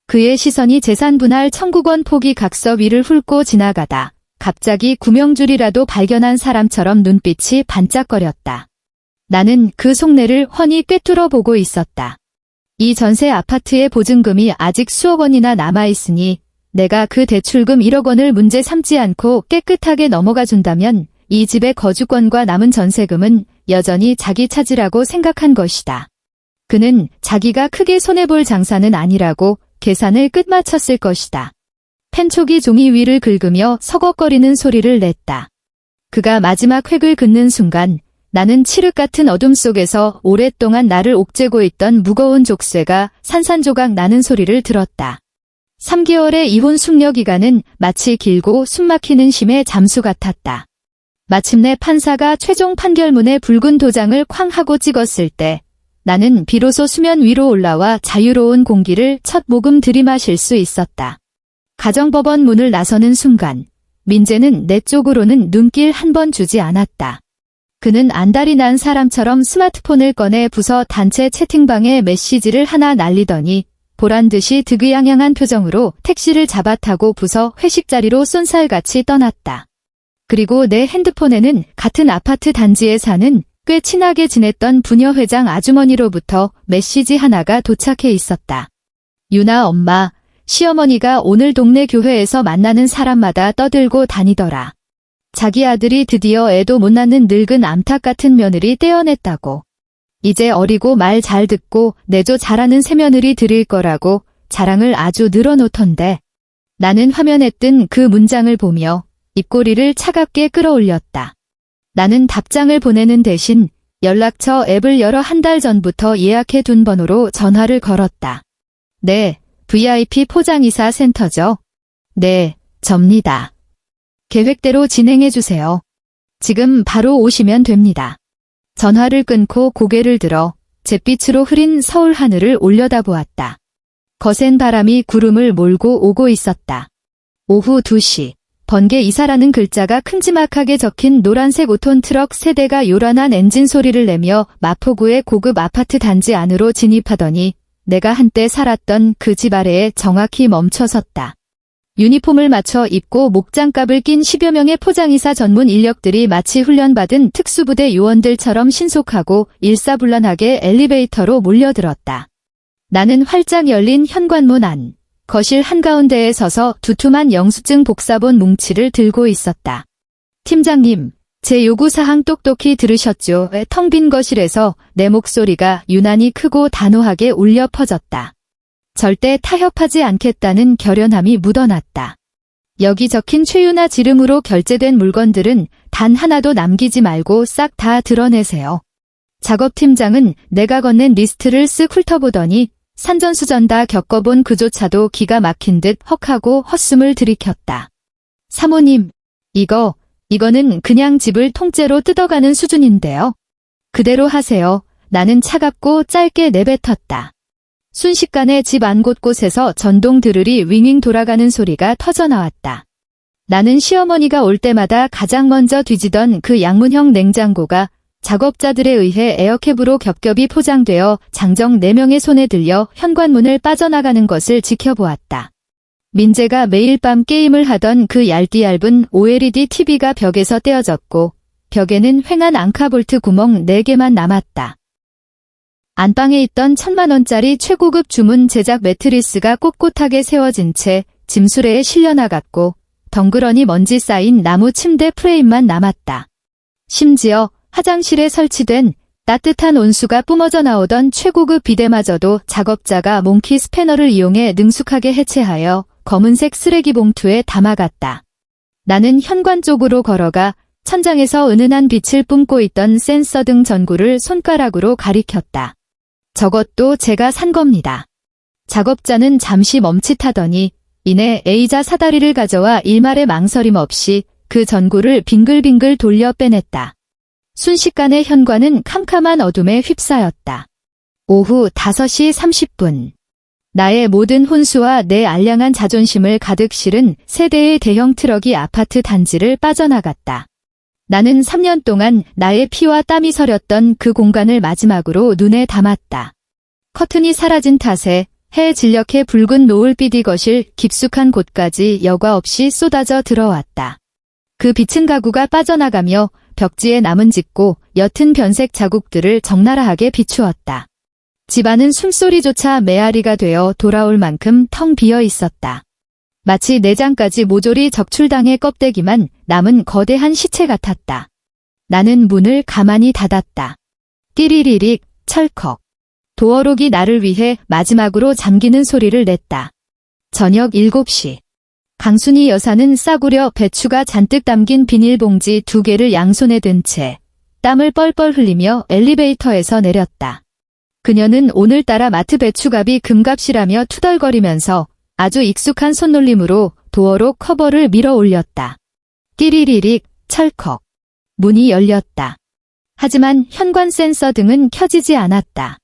그의 시선이 재산 분할 청구권 포기 각서 위를 훑고 지나가다 갑자기 구명줄이라도 발견한 사람처럼 눈빛이 반짝거렸다. 나는 그 속내를 훤히 꿰뚫어 보고 있었다. 이 전세 아파트의 보증금이 아직 수억 원이나 남아있으니 내가 그 대출금 1억 원을 문제 삼지 않고 깨끗하게 넘어가 준다면 이 집의 거주권과 남은 전세금은 여전히 자기 차지라고 생각한 것이다. 그는 자기가 크게 손해볼 장사는 아니라고 계산을 끝마쳤을 것이다. 펜촉이 종이 위를 긁으며 서걱거리는 소리를 냈다. 그가 마지막 획을 긋는 순간 나는 칠흑 같은 어둠 속에서 오랫동안 나를 옥죄고 있던 무거운 족쇄가 산산조각 나는 소리를 들었다. 3개월의 이혼 숙려 기간은 마치 길고 숨막히는 심의 잠수 같았다. 마침내 판사가 최종 판결문에 붉은 도장을 쾅 하고 찍었을 때 나는 비로소 수면 위로 올라와 자유로운 공기를 첫 모금 들이마실 수 있었다. 가정법원 문을 나서는 순간 민재는 내 쪽으로는 눈길 한 번 주지 않았다. 그는 안달이 난 사람처럼 스마트폰을 꺼내 부서 단체 채팅방에 메시지를 하나 날리더니 보란듯이 득의양양한 표정으로 택시를 잡아타고 부서 회식 자리로 쏜살같이 떠났다. 그리고 내 핸드폰에는 같은 아파트 단지에 사는 꽤 친하게 지냈던 부녀 회장 아주머니로부터 메시지 하나가 도착해 있었다. 유나 엄마, 시어머니가 오늘 동네 교회에서 만나는 사람마다 떠들고 다니더라. 자기 아들이 드디어 애도 못 낳는 늙은 암탉 같은 며느리 떼어냈다고. 이제 어리고 말 잘 듣고 내조 잘하는 새며느리 들일 거라고 자랑을 아주 늘어놓던데. 나는 화면에 뜬 그 문장을 보며 입꼬리를 차갑게 끌어올렸다. 나는 답장을 보내는 대신 연락처 앱을 열어 한 달 전부터 예약해둔 번호로 전화를 걸었다. 네, VIP 포장이사 센터죠? 네, 접니다. 계획대로 진행해주세요. 지금 바로 오시면 됩니다. 전화를 끊고 고개를 들어 잿빛으로 흐린 서울 하늘을 올려다보았다. 거센 바람이 구름을 몰고 오고 있었다. 오후 2시, 번개 이사라는 글자가 큼지막하게 적힌 노란색 5톤 트럭 3대가 요란한 엔진 소리를 내며 마포구의 고급 아파트 단지 안으로 진입하더니 내가 한때 살았던 그 집 아래에 정확히 멈춰섰다. 유니폼을 맞춰 입고 목장갑을 낀 10여 명의 포장이사 전문 인력들이 마치 훈련받은 특수부대 요원들처럼 신속하고 일사불란하게 엘리베이터로 몰려들었다. 나는 활짝 열린 현관문 안, 거실 한가운데에 서서 두툼한 영수증 복사본 뭉치를 들고 있었다. 팀장님, 제 요구사항 똑똑히 들으셨죠? 텅 빈 거실에서 내 목소리가 유난히 크고 단호하게 울려 퍼졌다. 절대 타협하지 않겠다는 결연함이 묻어났다. 여기 적힌 최유나 지름으로 결제된 물건들은 단 하나도 남기지 말고 싹 다 드러내세요. 작업팀장은 내가 건넨 리스트를 쓱 훑어보더니 산전수전 다 겪어본 그조차도 기가 막힌 듯 헉하고 헛숨을 들이켰다. 사모님, 이거는 그냥 집을 통째로 뜯어가는 수준인데요. 그대로 하세요. 나는 차갑고 짧게 내뱉었다. 순식간에 집 안 곳곳에서 전동 드릴이 윙윙 돌아가는 소리가 터져나왔다. 나는 시어머니가 올 때마다 가장 먼저 뒤지던 그 양문형 냉장고가 작업자들에 의해 에어캡으로 겹겹이 포장되어 장정 4명의 손에 들려 현관문을 빠져나가는 것을 지켜보았다. 민재가 매일 밤 게임을 하던 그 얇디-얇은 OLED TV가 벽에서 떼어졌고 벽에는 휑한 앙카볼트 구멍 4개만 남았다. 안방에 있던 1,000만 원짜리 최고급 주문 제작 매트리스가 꼿꼿하게 세워진 채 짐수레에 실려나갔고 덩그러니 먼지 쌓인 나무 침대 프레임만 남았다. 심지어 화장실에 설치된 따뜻한 온수가 뿜어져 나오던 최고급 비데마저도 작업자가 몽키 스패너를 이용해 능숙하게 해체하여 검은색 쓰레기 봉투에 담아갔다. 나는 현관 쪽으로 걸어가 천장에서 은은한 빛을 뿜고 있던 센서 등 전구를 손가락으로 가리켰다. 저것도 제가 산 겁니다. 작업자는 잠시 멈칫하더니 이내 A자 사다리를 가져와 일말의 망설임 없이 그 전구를 빙글빙글 돌려 빼냈다. 순식간에 현관은 캄캄한 어둠에 휩싸였다. 오후 5시 30분. 나의 모든 혼수와 내 알량한 자존심을 가득 실은 3대의 대형 트럭이 아파트 단지를 빠져나갔다. 나는 3년 동안 나의 피와 땀이 서렸던 그 공간을 마지막으로 눈에 담았다. 커튼이 사라진 탓에 해 진력해 붉은 노을빛이 거실 깊숙한 곳까지 여과 없이 쏟아져 들어왔다. 그 빛은 가구가 빠져나가며 벽지에 남은 짙고 옅은 변색 자국들을 적나라하게 비추었다. 집안은 숨소리조차 메아리가 되어 돌아올 만큼 텅 비어 있었다. 마치 내장까지 모조리 적출당해 껍데기만 남은 거대한 시체 같았다. 나는 문을 가만히 닫았다. 띠리리릭, 철컥. 도어록이 나를 위해 마지막으로 잠기는 소리를 냈다. 저녁 7시. 강순희 여사는 싸구려 배추가 잔뜩 담긴 비닐봉지 2개를 양손에 든 채 땀을 뻘뻘 흘리며 엘리베이터에서 내렸다. 그녀는 오늘따라 마트 배추값이 금값이라며 투덜거리면서 아주 익숙한 손놀림으로 도어록 커버를 밀어 올렸다. 띠리리릭, 철컥. 문이 열렸다. 하지만 현관 센서 등은 켜지지 않았다.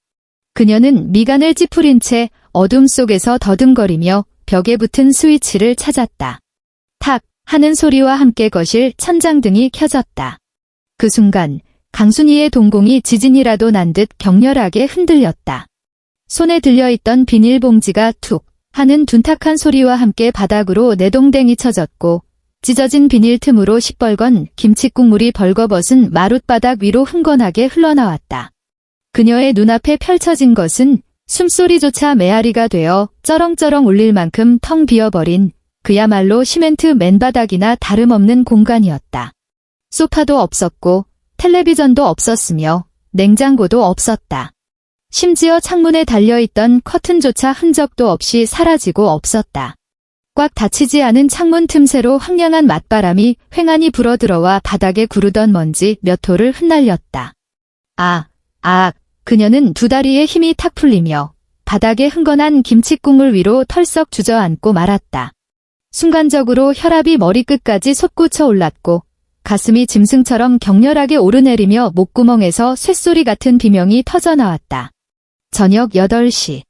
그녀는 미간을 찌푸린 채 어둠 속에서 더듬거리며 벽에 붙은 스위치를 찾았다. 탁 하는 소리와 함께 거실 천장등이 켜졌다. 그 순간 강순희의 동공이 지진이라도 난 듯 격렬하게 흔들렸다. 손에 들려있던 비닐봉지가 툭 하는 둔탁한 소리와 함께 바닥으로 내동댕이 쳐졌고 찢어진 비닐 틈으로 시뻘건 김칫국물이 벌거벗은 마룻바닥 위로 흥건하게 흘러나왔다. 그녀의 눈앞에 펼쳐진 것은 숨소리조차 메아리가 되어 쩌렁쩌렁 울릴 만큼 텅 비어버린 그야말로 시멘트 맨바닥이나 다름없는 공간이었다. 소파도 없었고 텔레비전도 없었으며 냉장고도 없었다. 심지어 창문에 달려있던 커튼조차 흔적도 없이 사라지고 없었다. 꽉 닫히지 않은 창문 틈새로 황량한 맞바람이 휑하니 불어들어와 바닥에 구르던 먼지 몇 톨을 흩날렸다. 그녀는 두 다리에 힘이 탁 풀리며 바닥에 흥건한 김칫국물 위로 털썩 주저앉고 말았다. 순간적으로 혈압이 머리끝까지 솟구쳐 올랐고 가슴이 짐승처럼 격렬하게 오르내리며 목구멍에서 쇳소리 같은 비명이 터져나왔다. 저녁 8시.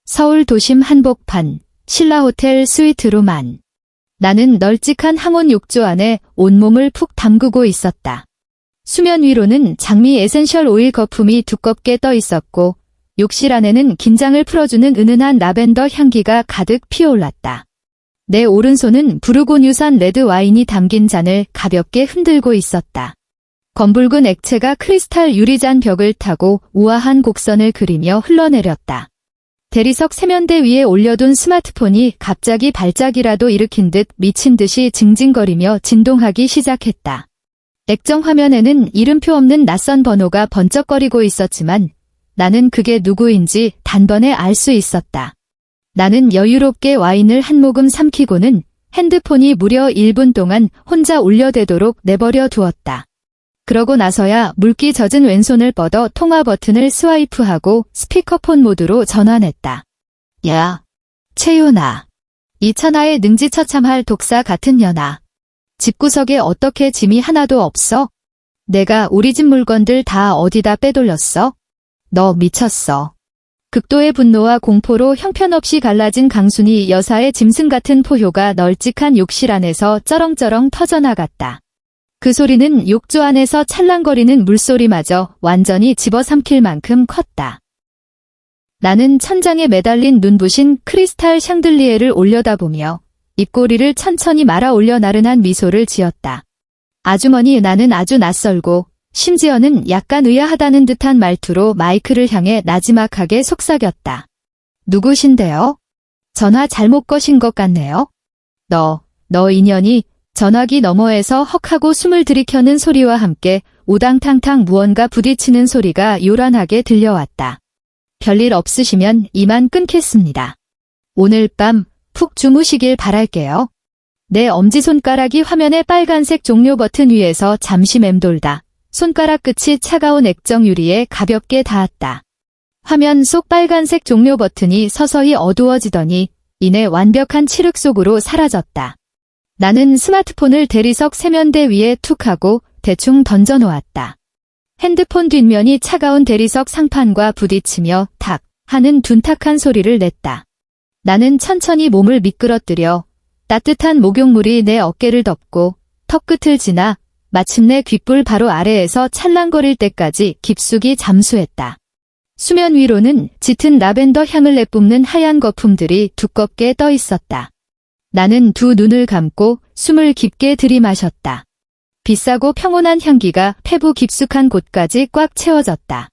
서울 도심 한복판 신라호텔 스위트룸안. 나는 널찍한 항온 욕조 안에 온몸을 푹 담그고 있었다. 수면 위로는 장미 에센셜 오일 거품이 두껍게 떠 있었고 욕실 안에는 긴장을 풀어주는 은은한 라벤더 향기가 가득 피어올랐다. 내 오른손은 부르고뉴산 레드 와인이 담긴 잔을 가볍게 흔들고 있었다. 검붉은 액체가 크리스탈 유리잔 벽을 타고 우아한 곡선을 그리며 흘러내렸다. 대리석 세면대 위에 올려둔 스마트폰이 갑자기 발작이라도 일으킨 듯 미친 듯이 징징거리며 진동하기 시작했다. 액정 화면에는 이름표 없는 낯선 번호가 번쩍거리고 있었지만 나는 그게 누구인지 단번에 알 수 있었다. 나는 여유롭게 와인을 한 모금 삼키고는 핸드폰이 무려 1분 동안 혼자 울려대도록 내버려 두었다. 그러고 나서야 물기 젖은 왼손을 뻗어 통화 버튼을 스와이프하고 스피커폰 모드로 전환했다. 야, 채윤아. 이 천하의 능지처참할 독사 같은 년아. 집구석에 어떻게 짐이 하나도 없어? 내가 우리 집 물건들 다 어디다 빼돌렸어? 너 미쳤어. 극도의 분노와 공포로 형편없이 갈라진 강순이 여사의 짐승 같은 포효가 널찍한 욕실 안에서 쩌렁쩌렁 터져나갔다. 그 소리는 욕조 안에서 찰랑거리는 물소리마저 완전히 집어삼킬 만큼 컸다. 나는 천장에 매달린 눈부신 크리스탈 샹들리에를 올려다보며 입꼬리를 천천히 말아 올려 나른한 미소를 지었다. 아주머니, 나는 아주 낯설고 심지어는 약간 의아하다는 듯한 말투로 마이크를 향해 나지막하게 속삭였다. 누구신데요? 전화 잘못 거신 것 같네요. 너 인연이. 전화기 너머에서 헉하고 숨을 들이켜는 소리와 함께 우당탕탕 무언가 부딪히는 소리가 요란하게 들려왔다. 별일 없으시면 이만 끊겠습니다. 오늘 밤 푹 주무시길 바랄게요. 내 엄지손가락이 화면의 빨간색 종료 버튼 위에서 잠시 맴돌다 손가락 끝이 차가운 액정 유리에 가볍게 닿았다. 화면 속 빨간색 종료 버튼이 서서히 어두워지더니 이내 완벽한 칠흑 속으로 사라졌다. 나는 스마트폰을 대리석 세면대 위에 툭 하고 대충 던져놓았다. 핸드폰 뒷면이 차가운 대리석 상판과 부딪히며 탁 하는 둔탁한 소리를 냈다. 나는 천천히 몸을 미끄러뜨려 따뜻한 목욕물이 내 어깨를 덮고 턱끝을 지나 마침내 귓불 바로 아래에서 찰랑거릴 때까지 깊숙이 잠수했다. 수면 위로는 짙은 라벤더 향을 내뿜는 하얀 거품들이 두껍게 떠 있었다. 나는 두 눈을 감고 숨을 깊게 들이마셨다. 비싸고 평온한 향기가 폐부 깊숙한 곳까지 꽉 채워졌다.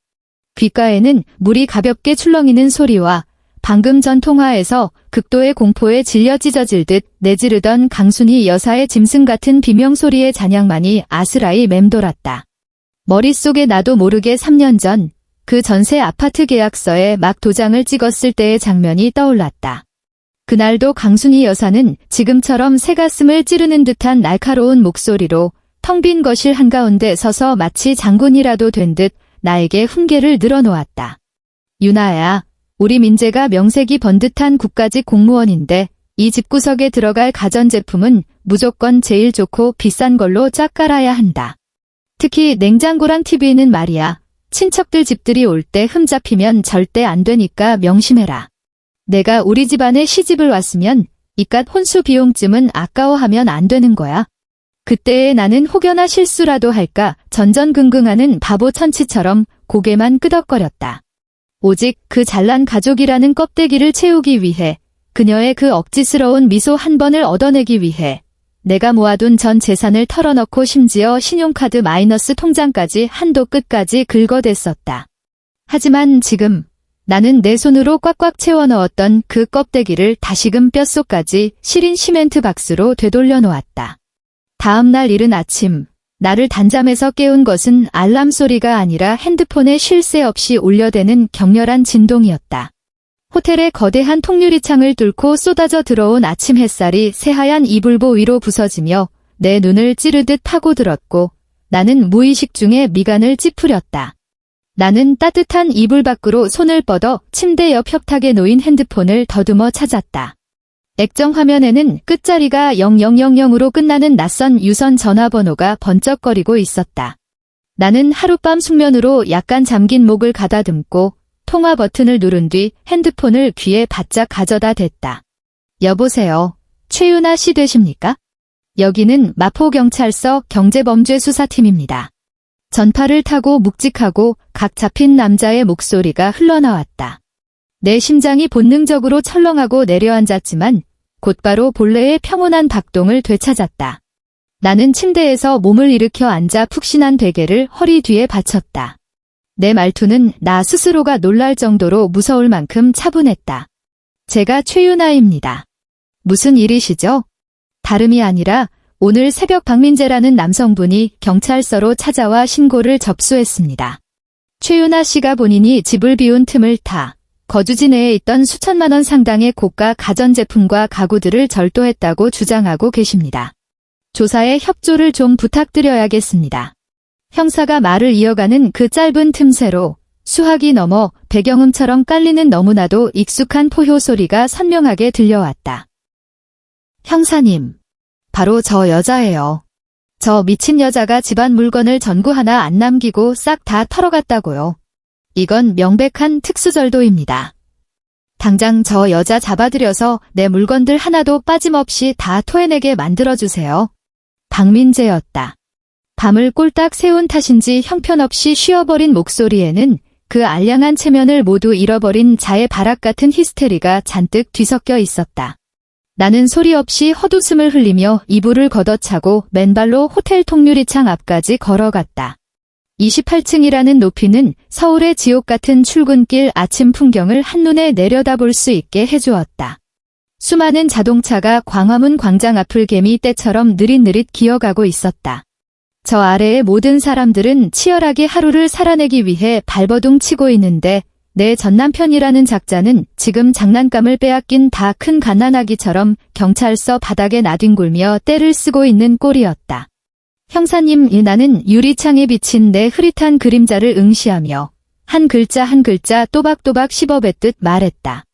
귓가에는 물이 가볍게 출렁이는 소리와 방금 전 통화에서 극도의 공포에 질려 찢어질 듯 내지르던 강순이 여사의 짐승 같은 비명소리의 잔향만이 아스라이 맴돌았다. 머릿속에 나도 모르게 3년 전 그 전세 아파트 계약서에 막 도장을 찍었을 때의 장면이 떠올랐다. 그날도 강순이 여사는 지금처럼 새가슴을 찌르는 듯한 날카로운 목소리로 텅 빈 거실 한가운데 서서 마치 장군이라도 된 듯 나에게 훈계를 늘어놓았다. 유나야, 우리 민재가 명색이 번듯한 국가직 공무원인데 이 집구석에 들어갈 가전제품은 무조건 제일 좋고 비싼 걸로 쫙 깔아야 한다. 특히 냉장고랑 TV는 말이야. 친척들 집들이 올 때 흠 잡히면 절대 안 되니까 명심해라. 내가 우리 집안에 시집을 왔으면 이깟 혼수 비용쯤은 아까워하면 안 되는 거야. 그때에 나는 혹여나 실수라도 할까 전전긍긍하는 바보 천치처럼 고개만 끄덕거렸다. 오직 그 잘난 가족이라는 껍데기를 채우기 위해, 그녀의 그 억지스러운 미소 한 번을 얻어내기 위해 내가 모아둔 전 재산을 털어넣고 심지어 신용카드 마이너스 통장까지 한도 끝까지 긁어댔었다. 하지만 지금 나는 내 손으로 꽉꽉 채워 넣었던 그 껍데기를 다시금 뼛속까지 시린 시멘트 박스로 되돌려 놓았다. 다음 날 이른 아침, 나를 단잠에서 깨운 것은 알람 소리가 아니라 핸드폰에 쉴 새 없이 울려대는 격렬한 진동이었다. 호텔의 거대한 통유리 창을 뚫고 쏟아져 들어온 아침 햇살이 새하얀 이불보 위로 부서지며 내 눈을 찌르듯 파고들었고 나는 무의식 중에 미간을 찌푸렸다. 나는 따뜻한 이불 밖으로 손을 뻗어 침대 옆 협탁에 놓인 핸드폰을 더듬어 찾았다. 액정 화면에는 끝자리가 0000으로 끝나는 낯선 유선 전화번호가 번쩍거리고 있었다. 나는 하룻밤 숙면으로 약간 잠긴 목을 가다듬고 통화 버튼을 누른 뒤 핸드폰을 귀에 바짝 가져다 댔다. 여보세요. 최윤아 씨 되십니까? 여기는 마포경찰서 경제범죄수사팀입니다. 전파를 타고 묵직하고 각 잡힌 남자의 목소리가 흘러나왔다. 내 심장이 본능적으로 철렁하고 내려앉았지만 곧바로 본래의 평온한 박동을 되찾았다. 나는 침대에서 몸을 일으켜 앉아 푹신한 베개를 허리 뒤에 받쳤다. 내 말투는 나 스스로가 놀랄 정도로 무서울 만큼 차분했다. 제가 최윤아입니다. 무슨 일이시죠? 다름이 아니라 오늘 새벽 박민재라는 남성분이 경찰서로 찾아와 신고를 접수했습니다. 최윤아 씨가 본인이 집을 비운 틈을 타 거주지 내에 있던 수천만 원 상당의 고가 가전제품과 가구들을 절도했다고 주장하고 계십니다. 조사에 협조를 좀 부탁드려야겠습니다. 형사가 말을 이어가는 그 짧은 틈새로 수학이 넘어 배경음처럼 깔리는 너무나도 익숙한 포효 소리가 선명하게 들려왔다. 형사님, 바로 저 여자예요. 저 미친 여자가 집안 물건을 전구 하나 안 남기고 싹 다 털어갔다고요. 이건 명백한 특수절도입니다. 당장 저 여자 잡아들여서 내 물건들 하나도 빠짐없이 다 토해내게 만들어주세요. 박민재였다. 밤을 꼴딱 새운 탓인지 형편없이 쉬어버린 목소리에는 그 알량한 체면을 모두 잃어버린 자의 바락 같은 히스테리가 잔뜩 뒤섞여 있었다. 나는 소리 없이 헛웃음을 흘리며 이불을 걷어차고 맨발로 호텔 통유리창 앞까지 걸어갔다. 28층이라는 높이는 서울의 지옥 같은 출근길 아침 풍경을 한눈에 내려다볼 수 있게 해주었다. 수많은 자동차가 광화문 광장 앞을 개미 떼처럼 느릿느릿 기어가고 있었다. 저 아래의 모든 사람들은 치열하게 하루를 살아내기 위해 발버둥 치고 있는데 내 전남편이라는 작자는 지금 장난감을 빼앗긴 다 큰 갓난아기처럼 경찰서 바닥에 나뒹굴며 떼를 쓰고 있는 꼴이었다. 형사님, 나는 유리창에 비친 내 흐릿한 그림자를 응시하며 한 글자 한 글자 또박또박 씹어뱉듯 말했다.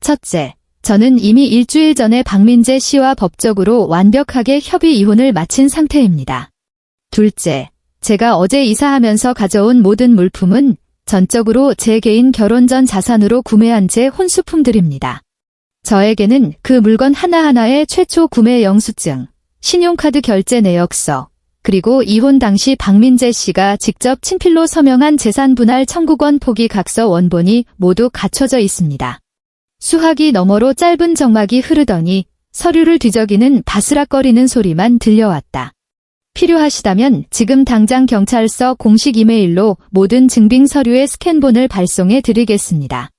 첫째, 저는 이미 일주일 전에 박민재 씨와 법적으로 완벽하게 협의 이혼을 마친 상태입니다. 둘째, 제가 어제 이사하면서 가져온 모든 물품은 전적으로 제 개인 결혼 전 자산으로 구매한 제 혼수품들입니다. 저에게는 그 물건 하나하나의 최초 구매 영수증, 신용카드 결제 내역서, 그리고 이혼 당시 박민재 씨가 직접 친필로 서명한 재산분할 청구권 포기 각서 원본이 모두 갖춰져 있습니다. 수화기 너머로 짧은 정막이 흐르더니 서류를 뒤적이는 바스락거리는 소리만 들려왔다. 필요하시다면 지금 당장 경찰서 공식 이메일로 모든 증빙 서류의 스캔본을 발송해 드리겠습니다.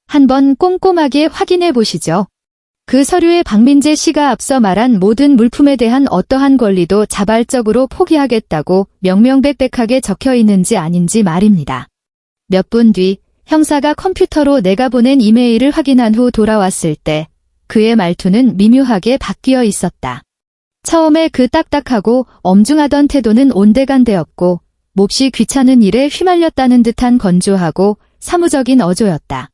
한번 꼼꼼하게 확인해 보시죠. 그 서류에 박민재 씨가 앞서 말한 모든 물품에 대한 어떠한 권리도 자발적으로 포기하겠다고 명명백백하게 적혀 있는지 아닌지 말입니다. 몇 분 뒤 형사가 컴퓨터로 내가 보낸 이메일을 확인한 후 돌아왔을 때 그의 말투는 미묘하게 바뀌어 있었다. 처음에 그 딱딱하고 엄중하던 태도는 온데간데없고 몹시 귀찮은 일에 휘말렸다는 듯한 건조하고 사무적인 어조였다.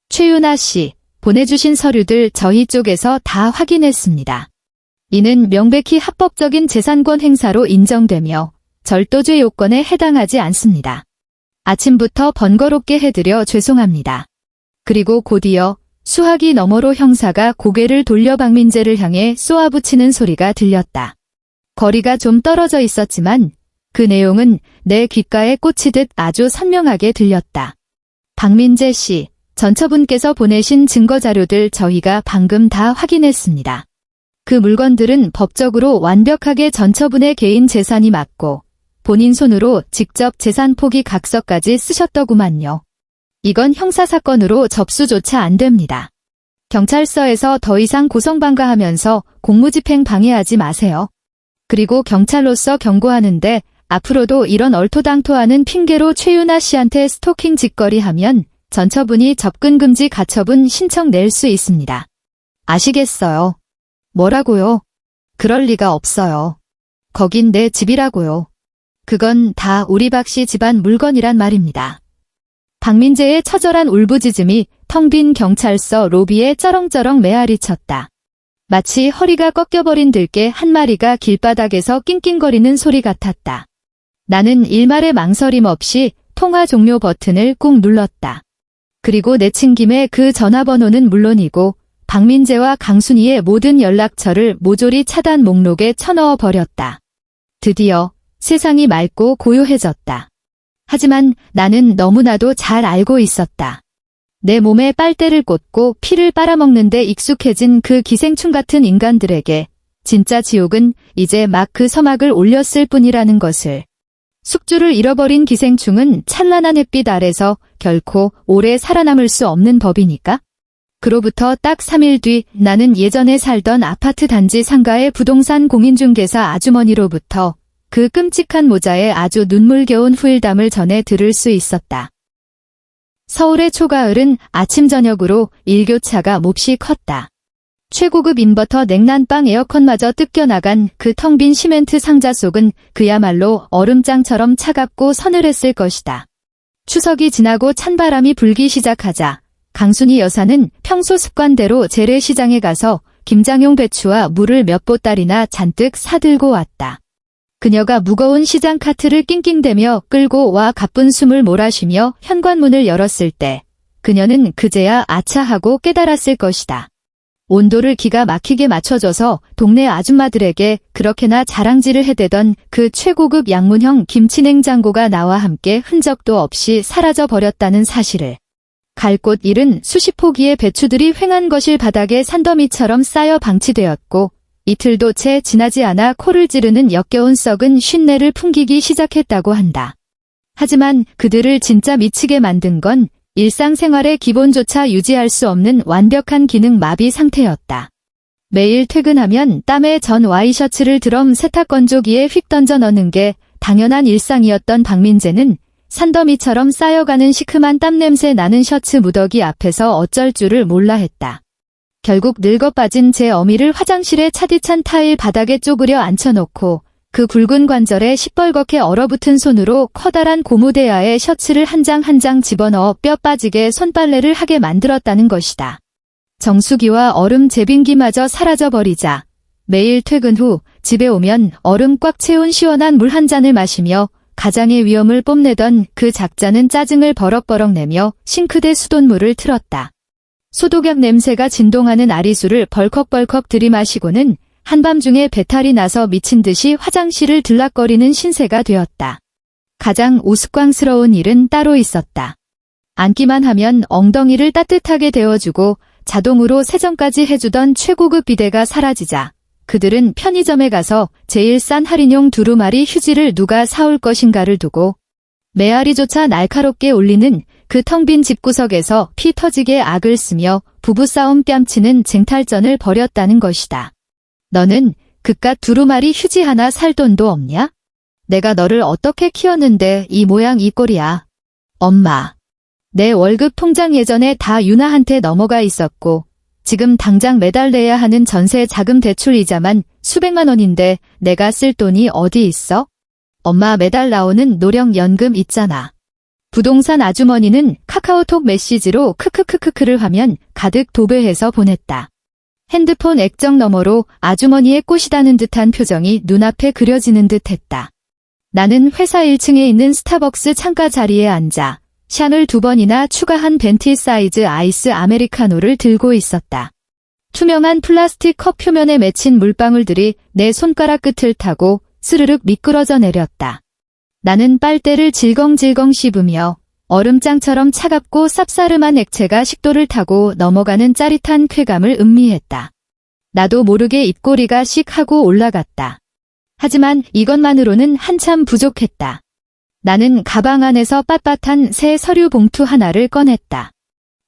최윤아 씨, 보내주신 서류들 저희 쪽에서 다 확인했습니다. 이는 명백히 합법적인 재산권 행사로 인정되며 절도죄 요건에 해당하지 않습니다. 아침부터 번거롭게 해드려 죄송합니다. 그리고 곧이어 수화기 너머로 형사가 고개를 돌려 박민재를 향해 쏘아붙이는 소리가 들렸다. 거리가 좀 떨어져 있었지만 그 내용은 내 귓가에 꽂히듯 아주 선명하게 들렸다. 박민재 씨, 전처분께서 보내신 증거자료들 저희가 방금 다 확인했습니다. 그 물건들은 법적으로 완벽하게 전처분의 개인 재산이 맞고 본인 손으로 직접 재산 포기 각서까지 쓰셨더구만요. 이건 형사사건으로 접수조차 안 됩니다. 경찰서에서 더 이상 고성방가하면서 공무집행 방해하지 마세요. 그리고 경찰로서 경고하는데 앞으로도 이런 얼토당토하는 핑계로 최윤아 씨한테 스토킹 짓거리하면 전처분이 접근금지 가처분 신청 낼 수 있습니다. 아시겠어요? 뭐라고요? 그럴 리가 없어요. 거긴 내 집이라고요. 그건 다 우리 박씨 집안 물건이란 말입니다. 박민재의 처절한 울부짖음이 텅 빈 경찰서 로비에 쩌렁쩌렁 메아리 쳤다. 마치 허리가 꺾여버린 들개 한 마리가 길바닥에서 낑낑거리는 소리 같았다. 나는 일말의 망설임 없이 통화 종료 버튼을 꾹 눌렀다. 그리고 내친 김에 그 전화번호는 물론이고 박민재와 강순희의 모든 연락처를 모조리 차단 목록에 쳐넣어 버렸다. 드디어 세상이 맑고 고요해졌다. 하지만 나는 너무나도 잘 알고 있었다. 내 몸에 빨대를 꽂고 피를 빨아먹는 데 익숙해진 그 기생충 같은 인간들에게 진짜 지옥은 이제 막 그 서막을 올렸을 뿐이라는 것을. 숙주를 잃어버린 기생충은 찬란한 햇빛 아래서 결코 오래 살아남을 수 없는 법이니까? 그로부터 딱 3일 뒤 나는 예전에 살던 아파트 단지 상가의 부동산 공인중개사 아주머니로부터 그 끔찍한 모자에 아주 눈물겨운 후일담을 전해 들을 수 있었다. 서울의 초가을은 아침 저녁으로 일교차가 몹시 컸다. 최고급 인버터 냉난방 에어컨마저 뜯겨나간 그 텅 빈 시멘트 상자 속은 그야말로 얼음장처럼 차갑고 서늘했을 것이다. 추석이 지나고 찬바람이 불기 시작하자 강순희 여사는 평소 습관대로 재래시장에 가서 김장용 배추와 물을 몇 보따리나 잔뜩 사들고 왔다. 그녀가 무거운 시장 카트를 낑낑대며 끌고 와 가쁜 숨을 몰아쉬며 현관문을 열었을 때 그녀는 그제야 아차 하고 깨달았을 것이다. 온도를 기가 막히게 맞춰줘서 동네 아줌마들에게 그렇게나 자랑질을 해대던 그 최고급 양문형 김치냉장고가 나와 함께 흔적도 없이 사라져 버렸다는 사실을. 갈 곳 잃은 수십 포기의 배추들이 횡한 거실 바닥에 산더미처럼 쌓여 방치되었고 이틀도 채 지나지 않아 코를 찌르는 역겨운 썩은 쉰내를 풍기기 시작했다고 한다. 하지만 그들을 진짜 미치게 만든 건 일상생활의 기본조차 유지할 수 없는 완벽한 기능 마비 상태였다. 매일 퇴근하면 땀에 전 와이셔츠를 드럼 세탁 건조기에 휙 던져 넣는 게 당연한 일상이었던 박민재는 산더미처럼 쌓여가는 시큼한 땀냄새 나는 셔츠 무더기 앞에서 어쩔 줄을 몰라 했다. 결국 늙어 빠진 제 어미를 화장실의 차디찬 타일 바닥에 쪼그려 앉혀놓고 그 굵은 관절에 시뻘겋게 얼어붙은 손으로 커다란 고무대야에 셔츠를 한 장 한 장 집어넣어 뼈 빠지게 손빨래를 하게 만들었다는 것이다. 정수기와 얼음 제빙기마저 사라져버리자 매일 퇴근 후 집에 오면 얼음 꽉 채운 시원한 물 한 잔을 마시며 가장의 위엄을 뽐내던 그 작자는 짜증을 버럭버럭 내며 싱크대 수돗물을 틀었다. 소독약 냄새가 진동하는 아리수를 벌컥벌컥 들이마시고는 한밤중에 배탈이 나서 미친 듯이 화장실을 들락거리는 신세가 되었다. 가장 우스꽝스러운 일은 따로 있었다. 앉기만 하면 엉덩이를 따뜻하게 데워주고 자동으로 세정까지 해주던 최고급 비데가 사라지자 그들은 편의점에 가서 제일 싼 할인용 두루마리 휴지를 누가 사올 것인가를 두고 메아리조차 날카롭게 울리는 그 텅 빈 집구석에서 피 터지게 악을 쓰며 부부싸움 뺨치는 쟁탈전을 벌였다는 것이다. 너는 그깟 두루마리 휴지 하나 살 돈도 없냐? 내가 너를 어떻게 키웠는데 이 모양 이 꼴이야. 엄마. 내 월급 통장 예전에 다 유나한테 넘어가 있었고 지금 당장 매달 내야 하는 전세 자금 대출 이자만 수백만 원인데 내가 쓸 돈이 어디 있어? 엄마 매달 나오는 노령연금 있잖아. 부동산 아주머니는 카카오톡 메시지로 크크크크크를 하면 가득 도배해서 보냈다. 핸드폰 액정 너머로 아주머니의 꽃이다는 듯한 표정이 눈앞에 그려지는 듯했다. 나는 회사 1층에 있는 스타벅스 창가 자리에 앉아 샷을 2번이나 추가한 벤티 사이즈 아이스 아메리카노를 들고 있었다. 투명한 플라스틱 컵 표면에 맺힌 물방울들이 내 손가락 끝을 타고 스르륵 미끄러져 내렸다. 나는 빨대를 질겅질겅 씹으며 얼음장처럼 차갑고 쌉싸름한 액체가 식도를 타고 넘어가는 짜릿한 쾌감을 음미했다. 나도 모르게 입꼬리가 씩 하고 올라갔다. 하지만 이것만으로는 한참 부족했다. 나는 가방 안에서 빳빳한 새 서류 봉투 하나를 꺼냈다.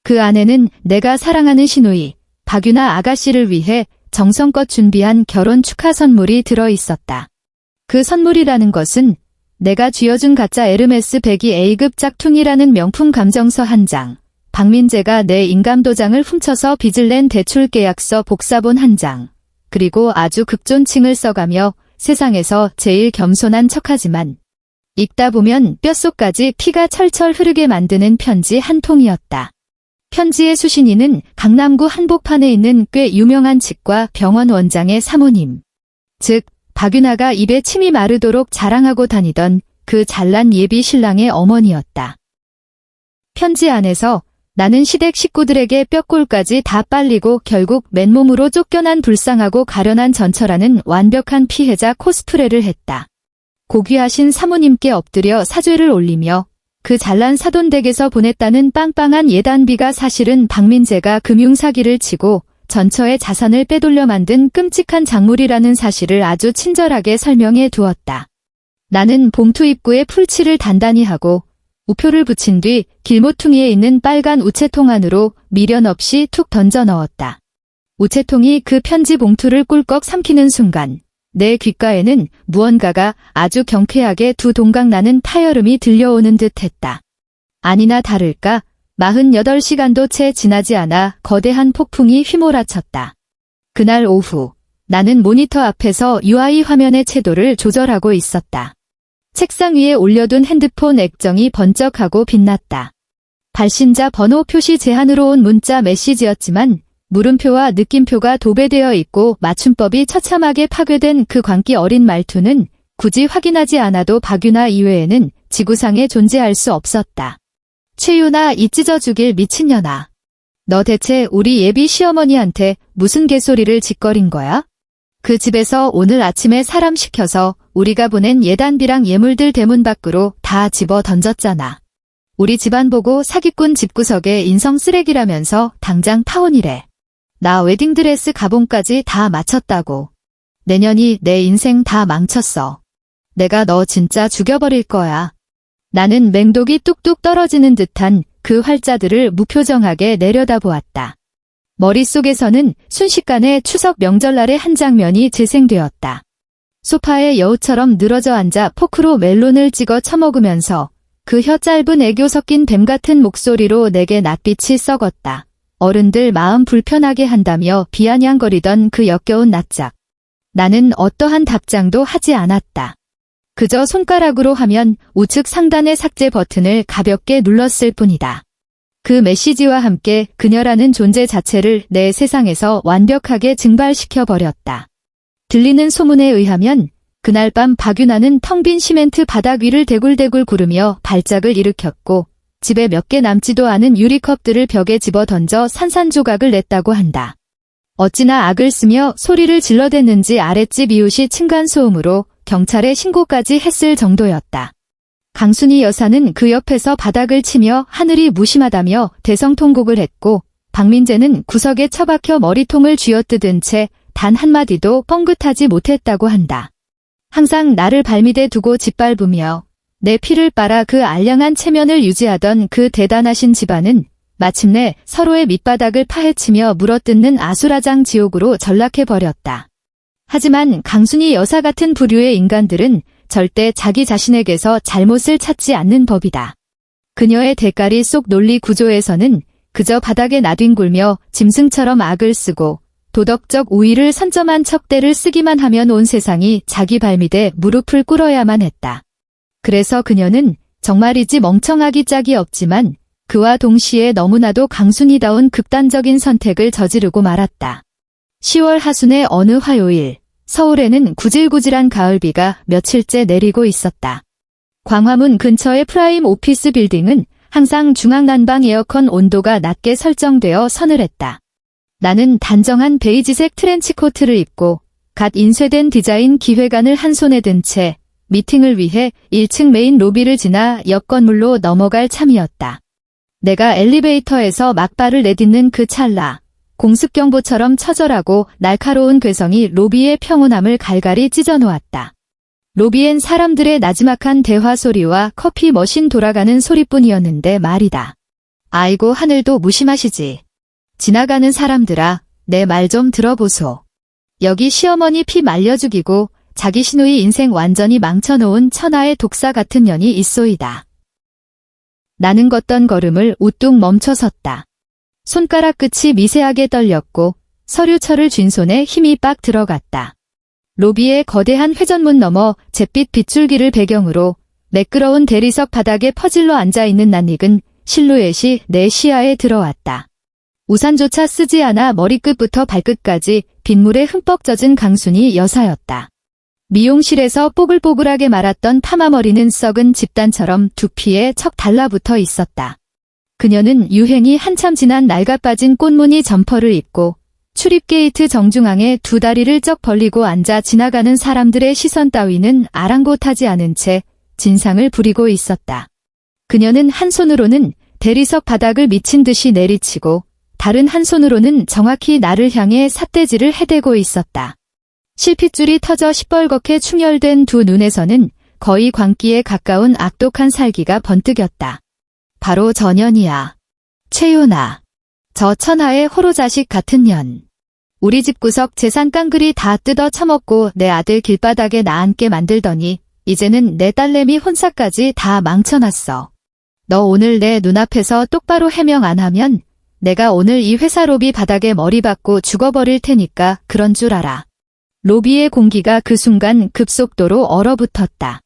그 안에는 내가 사랑하는 시누이 박유나 아가씨를 위해 정성껏 준비한 결혼 축하 선물이 들어 있었다. 그 선물이라는 것은 내가 쥐어준 가짜 에르메스 배기 A급 짝퉁이라는 명품 감정서 한 장, 박민재가 내 인감도장을 훔쳐서 빚을 낸 대출계약서 복사본 한 장, 그리고 아주 극존칭을 써가며 세상에서 제일 겸손한 척하지만 읽다 보면 뼛속까지 피가 철철 흐르게 만드는 편지 한 통이었다. 편지의 수신인은 강남구 한복판에 있는 꽤 유명한 치과 병원 원장의 사모님, 즉 박윤아가 입에 침이 마르도록 자랑하고 다니던 그 잘난 예비 신랑의 어머니였다. 편지 안에서 나는 시댁 식구들에게 뼈골까지 다 빨리고 결국 맨몸으로 쫓겨난 불쌍하고 가련한 전처라는 완벽한 피해자 코스프레를 했다. 고귀하신 사모님께 엎드려 사죄를 올리며 그 잘난 사돈댁에서 보냈다는 빵빵한 예단비가 사실은 박민재가 금융사기를 치고 전처의 자산을 빼돌려 만든 끔찍한 작물이라는 사실을 아주 친절하게 설명해 두었다. 나는 봉투 입구에 풀칠을 단단히 하고 우표를 붙인 뒤 길모퉁이에 있는 빨간 우체통 안으로 미련 없이 툭 던져 넣었다. 우체통이 그 편지 봉투를 꿀꺽 삼키는 순간 내 귓가에는 무언가가 아주 경쾌하게 두 동강 나는 타여름이 들려오는 듯 했다. 아니나 다를까 48시간도 채 지나지 않아 거대한 폭풍이 휘몰아쳤다. 그날 오후 나는 모니터 앞에서 UI 화면의 채도를 조절하고 있었다. 책상 위에 올려둔 핸드폰 액정이 번쩍하고 빛났다. 발신자 번호 표시 제한으로 온 문자 메시지였지만 물음표와 느낌표가 도배되어 있고 맞춤법이 처참하게 파괴된 그 광기 어린 말투는 굳이 확인하지 않아도 박윤아 이외에는 지구상에 존재할 수 없었다. 최윤아, 이 찢어 죽일 미친년아. 너 대체 우리 예비 시어머니한테 무슨 개소리를 짓거린 거야? 그 집에서 오늘 아침에 사람 시켜서 우리가 보낸 예단비랑 예물들 대문 밖으로 다 집어 던졌잖아. 우리 집안 보고 사기꾼 집구석에 인성 쓰레기라면서 당장 파혼이래. 나 웨딩드레스 가봉까지 다 마쳤다고. 내년이 내 인생 다 망쳤어. 내가 너 진짜 죽여버릴 거야. 나는 맹독이 뚝뚝 떨어지는 듯한 그 활자들을 무표정하게 내려다보았다. 머릿속에서는 순식간에 추석 명절날의 한 장면이 재생되었다. 소파에 여우처럼 늘어져 앉아 포크로 멜론을 찍어 처먹으면서 그 혀 짧은 애교 섞인 뱀 같은 목소리로 내게 낯빛이 썩었다. 어른들 마음 불편하게 한다며 비아냥거리던 그 역겨운 낯짝. 나는 어떠한 답장도 하지 않았다. 그저 손가락으로 하면 우측 상단의 삭제 버튼을 가볍게 눌렀을 뿐이다. 그 메시지와 함께 그녀라는 존재 자체를 내 세상에서 완벽하게 증발시켜버렸다. 들리는 소문에 의하면 그날 밤 박윤아는 텅 빈 시멘트 바닥 위를 대굴대굴 구르며 발작을 일으켰고 집에 몇 개 남지도 않은 유리컵들을 벽에 집어 던져 산산조각을 냈다고 한다. 어찌나 악을 쓰며 소리를 질러댔는지 아랫집 이웃이 층간소음으로 경찰에 신고까지 했을 정도였다. 강순희 여사는 그 옆에서 바닥을 치며 하늘이 무심하다며 대성통곡을 했고 박민재는 구석에 처박혀 머리통을 쥐어뜯은 채 단 한마디도 뻥긋하지 못했다고 한다. 항상 나를 발밑에 두고 짓밟으며 내 피를 빨아 그 알량한 체면을 유지하던 그 대단하신 집안은 마침내 서로의 밑바닥을 파헤치며 물어뜯는 아수라장 지옥으로 전락해버렸다. 하지만 강순희 여사 같은 부류의 인간들은 절대 자기 자신에게서 잘못을 찾지 않는 법이다. 그녀의 대가리 속 논리 구조에서는 그저 바닥에 나뒹굴며 짐승처럼 악을 쓰고 도덕적 우위를 선점한 척대를 쓰기만 하면 온 세상이 자기 발밑에 무릎을 꿇어야만 했다. 그래서 그녀는 정말이지 멍청하기 짝이 없지만 그와 동시에 너무나도 강순희다운 극단적인 선택을 저지르고 말았다. 10월 하순의 어느 화요일, 서울에는 구질구질한 가을비가 며칠째 내리고 있었다. 광화문 근처의 프라임 오피스 빌딩은 항상 중앙난방 에어컨 온도가 낮게 설정되어 서늘했다. 나는 단정한 베이지색 트렌치코트를 입고 갓 인쇄된 디자인 기획안을 한 손에 든 채 미팅을 위해 1층 메인 로비를 지나 옆 건물로 넘어갈 참이었다. 내가 엘리베이터에서 막발을 내딛는 그 찰나, 공습경보처럼 처절하고 날카로운 괴성이 로비의 평온함을 갈갈이 찢어놓았다. 로비엔 사람들의 나지막한 대화 소리와 커피 머신 돌아가는 소리뿐이었는데 말이다. 아이고 하늘도 무심하시지. 지나가는 사람들아, 내 말 좀 들어보소. 여기 시어머니 피 말려 죽이고 자기 시누이 인생 완전히 망쳐놓은 천하의 독사 같은 년이 있소이다. 나는 걷던 걸음을 우뚝 멈춰섰다. 손가락 끝이 미세하게 떨렸고 서류철을 쥔 손에 힘이 빡 들어갔다. 로비의 거대한 회전문 너머 잿빛 빗줄기를 배경으로 매끄러운 대리석 바닥에 퍼질러 앉아있는 낯익은 실루엣이 내 시야에 들어왔다. 우산조차 쓰지 않아 머리끝부터 발끝까지 빗물에 흠뻑 젖은 강순이 여사였다. 미용실에서 뽀글뽀글하게 말았던 파마머리는 썩은 집단처럼 두피에 척 달라붙어 있었다. 그녀는 유행이 한참 지난 낡아빠진 꽃무늬 점퍼를 입고 출입게이트 정중앙에 두 다리를 쩍 벌리고 앉아 지나가는 사람들의 시선 따위는 아랑곳하지 않은 채 진상을 부리고 있었다. 그녀는 한 손으로는 대리석 바닥을 미친 듯이 내리치고 다른 한 손으로는 정확히 나를 향해 삿대질을 해대고 있었다. 실핏줄이 터져 시뻘겋게 충혈된 두 눈에서는 거의 광기에 가까운 악독한 살기가 번뜩였다. 바로 저 년이야. 최윤아. 저 천하의 호로자식 같은 년. 우리 집 구석 재산 깡그리 다 뜯어 처먹고 내 아들 길바닥에 나앉게 만들더니 이제는 내 딸내미 혼사까지 다 망쳐놨어. 너 오늘 내 눈앞에서 똑바로 해명 안 하면 내가 오늘 이 회사 로비 바닥에 머리 박고 죽어버릴 테니까 그런 줄 알아. 로비의 공기가 그 순간 급속도로 얼어붙었다.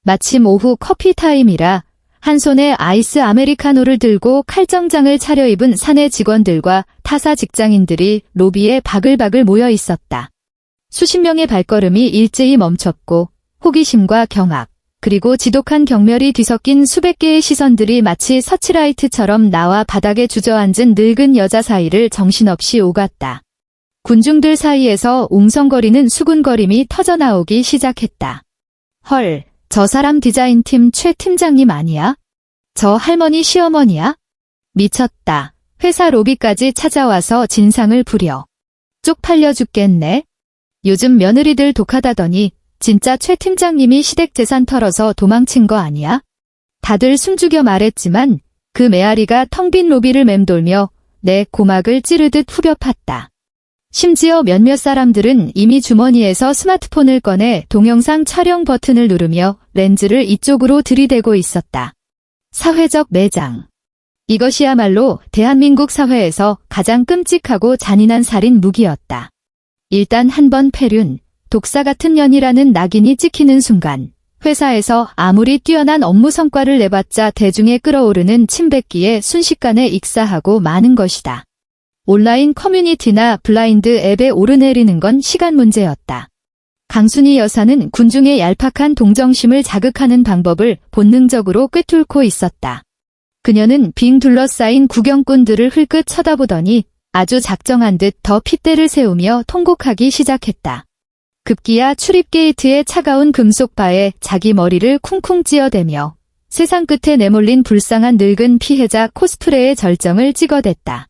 마침 오후 커피 타임이라 한 손에 아이스 아메리카노를 들고 칼정장을 차려입은 사내 직원들과 타사 직장인들이 로비에 바글바글 모여 있었다. 수십 명의 발걸음이 일제히 멈췄고 호기심과 경악, 그리고 지독한 경멸이 뒤섞인 수백 개의 시선들이 마치 서치라이트처럼 나와 바닥에 주저앉은 늙은 여자 사이를 정신없이 오갔다. 군중들 사이에서 웅성거리는 수군거림이 터져나오기 시작했다. 헐, 저 사람 디자인팀 최 팀장님 아니야? 저 할머니 시어머니야? 미쳤다. 회사 로비까지 찾아와서 진상을 부려. 쪽팔려 죽겠네. 요즘 며느리들 독하다더니 진짜 최 팀장님이 시댁 재산 털어서 도망친 거 아니야? 다들 숨죽여 말했지만 그 메아리가 텅 빈 로비를 맴돌며 내 고막을 찌르듯 후벼 팠다. 심지어 몇몇 사람들은 이미 주머니에서 스마트폰을 꺼내 동영상 촬영 버튼을 누르며 렌즈를 이쪽으로 들이대고 있었다. 사회적 매장. 이것이야말로 대한민국 사회에서 가장 끔찍하고 잔인한 살인 무기였다. 일단 한 번 패륜, 독사 같은 년이라는 낙인이 찍히는 순간 회사에서 아무리 뛰어난 업무 성과를 내봤자 대중에 끌어오르는 침뱉기에 순식간에 익사하고 마는 것이다. 온라인 커뮤니티나 블라인드 앱에 오르내리는 건 시간 문제였다. 강순희 여사는 군중의 얄팍한 동정심을 자극하는 방법을 본능적으로 꿰뚫고 있었다. 그녀는 빙 둘러싸인 구경꾼들을 흘끗 쳐다보더니 아주 작정한 듯 더 핏대를 세우며 통곡하기 시작했다. 급기야 출입게이트의 차가운 금속바에 자기 머리를 쿵쿵 찧어대며 세상 끝에 내몰린 불쌍한 늙은 피해자 코스프레의 절정을 찍어댔다.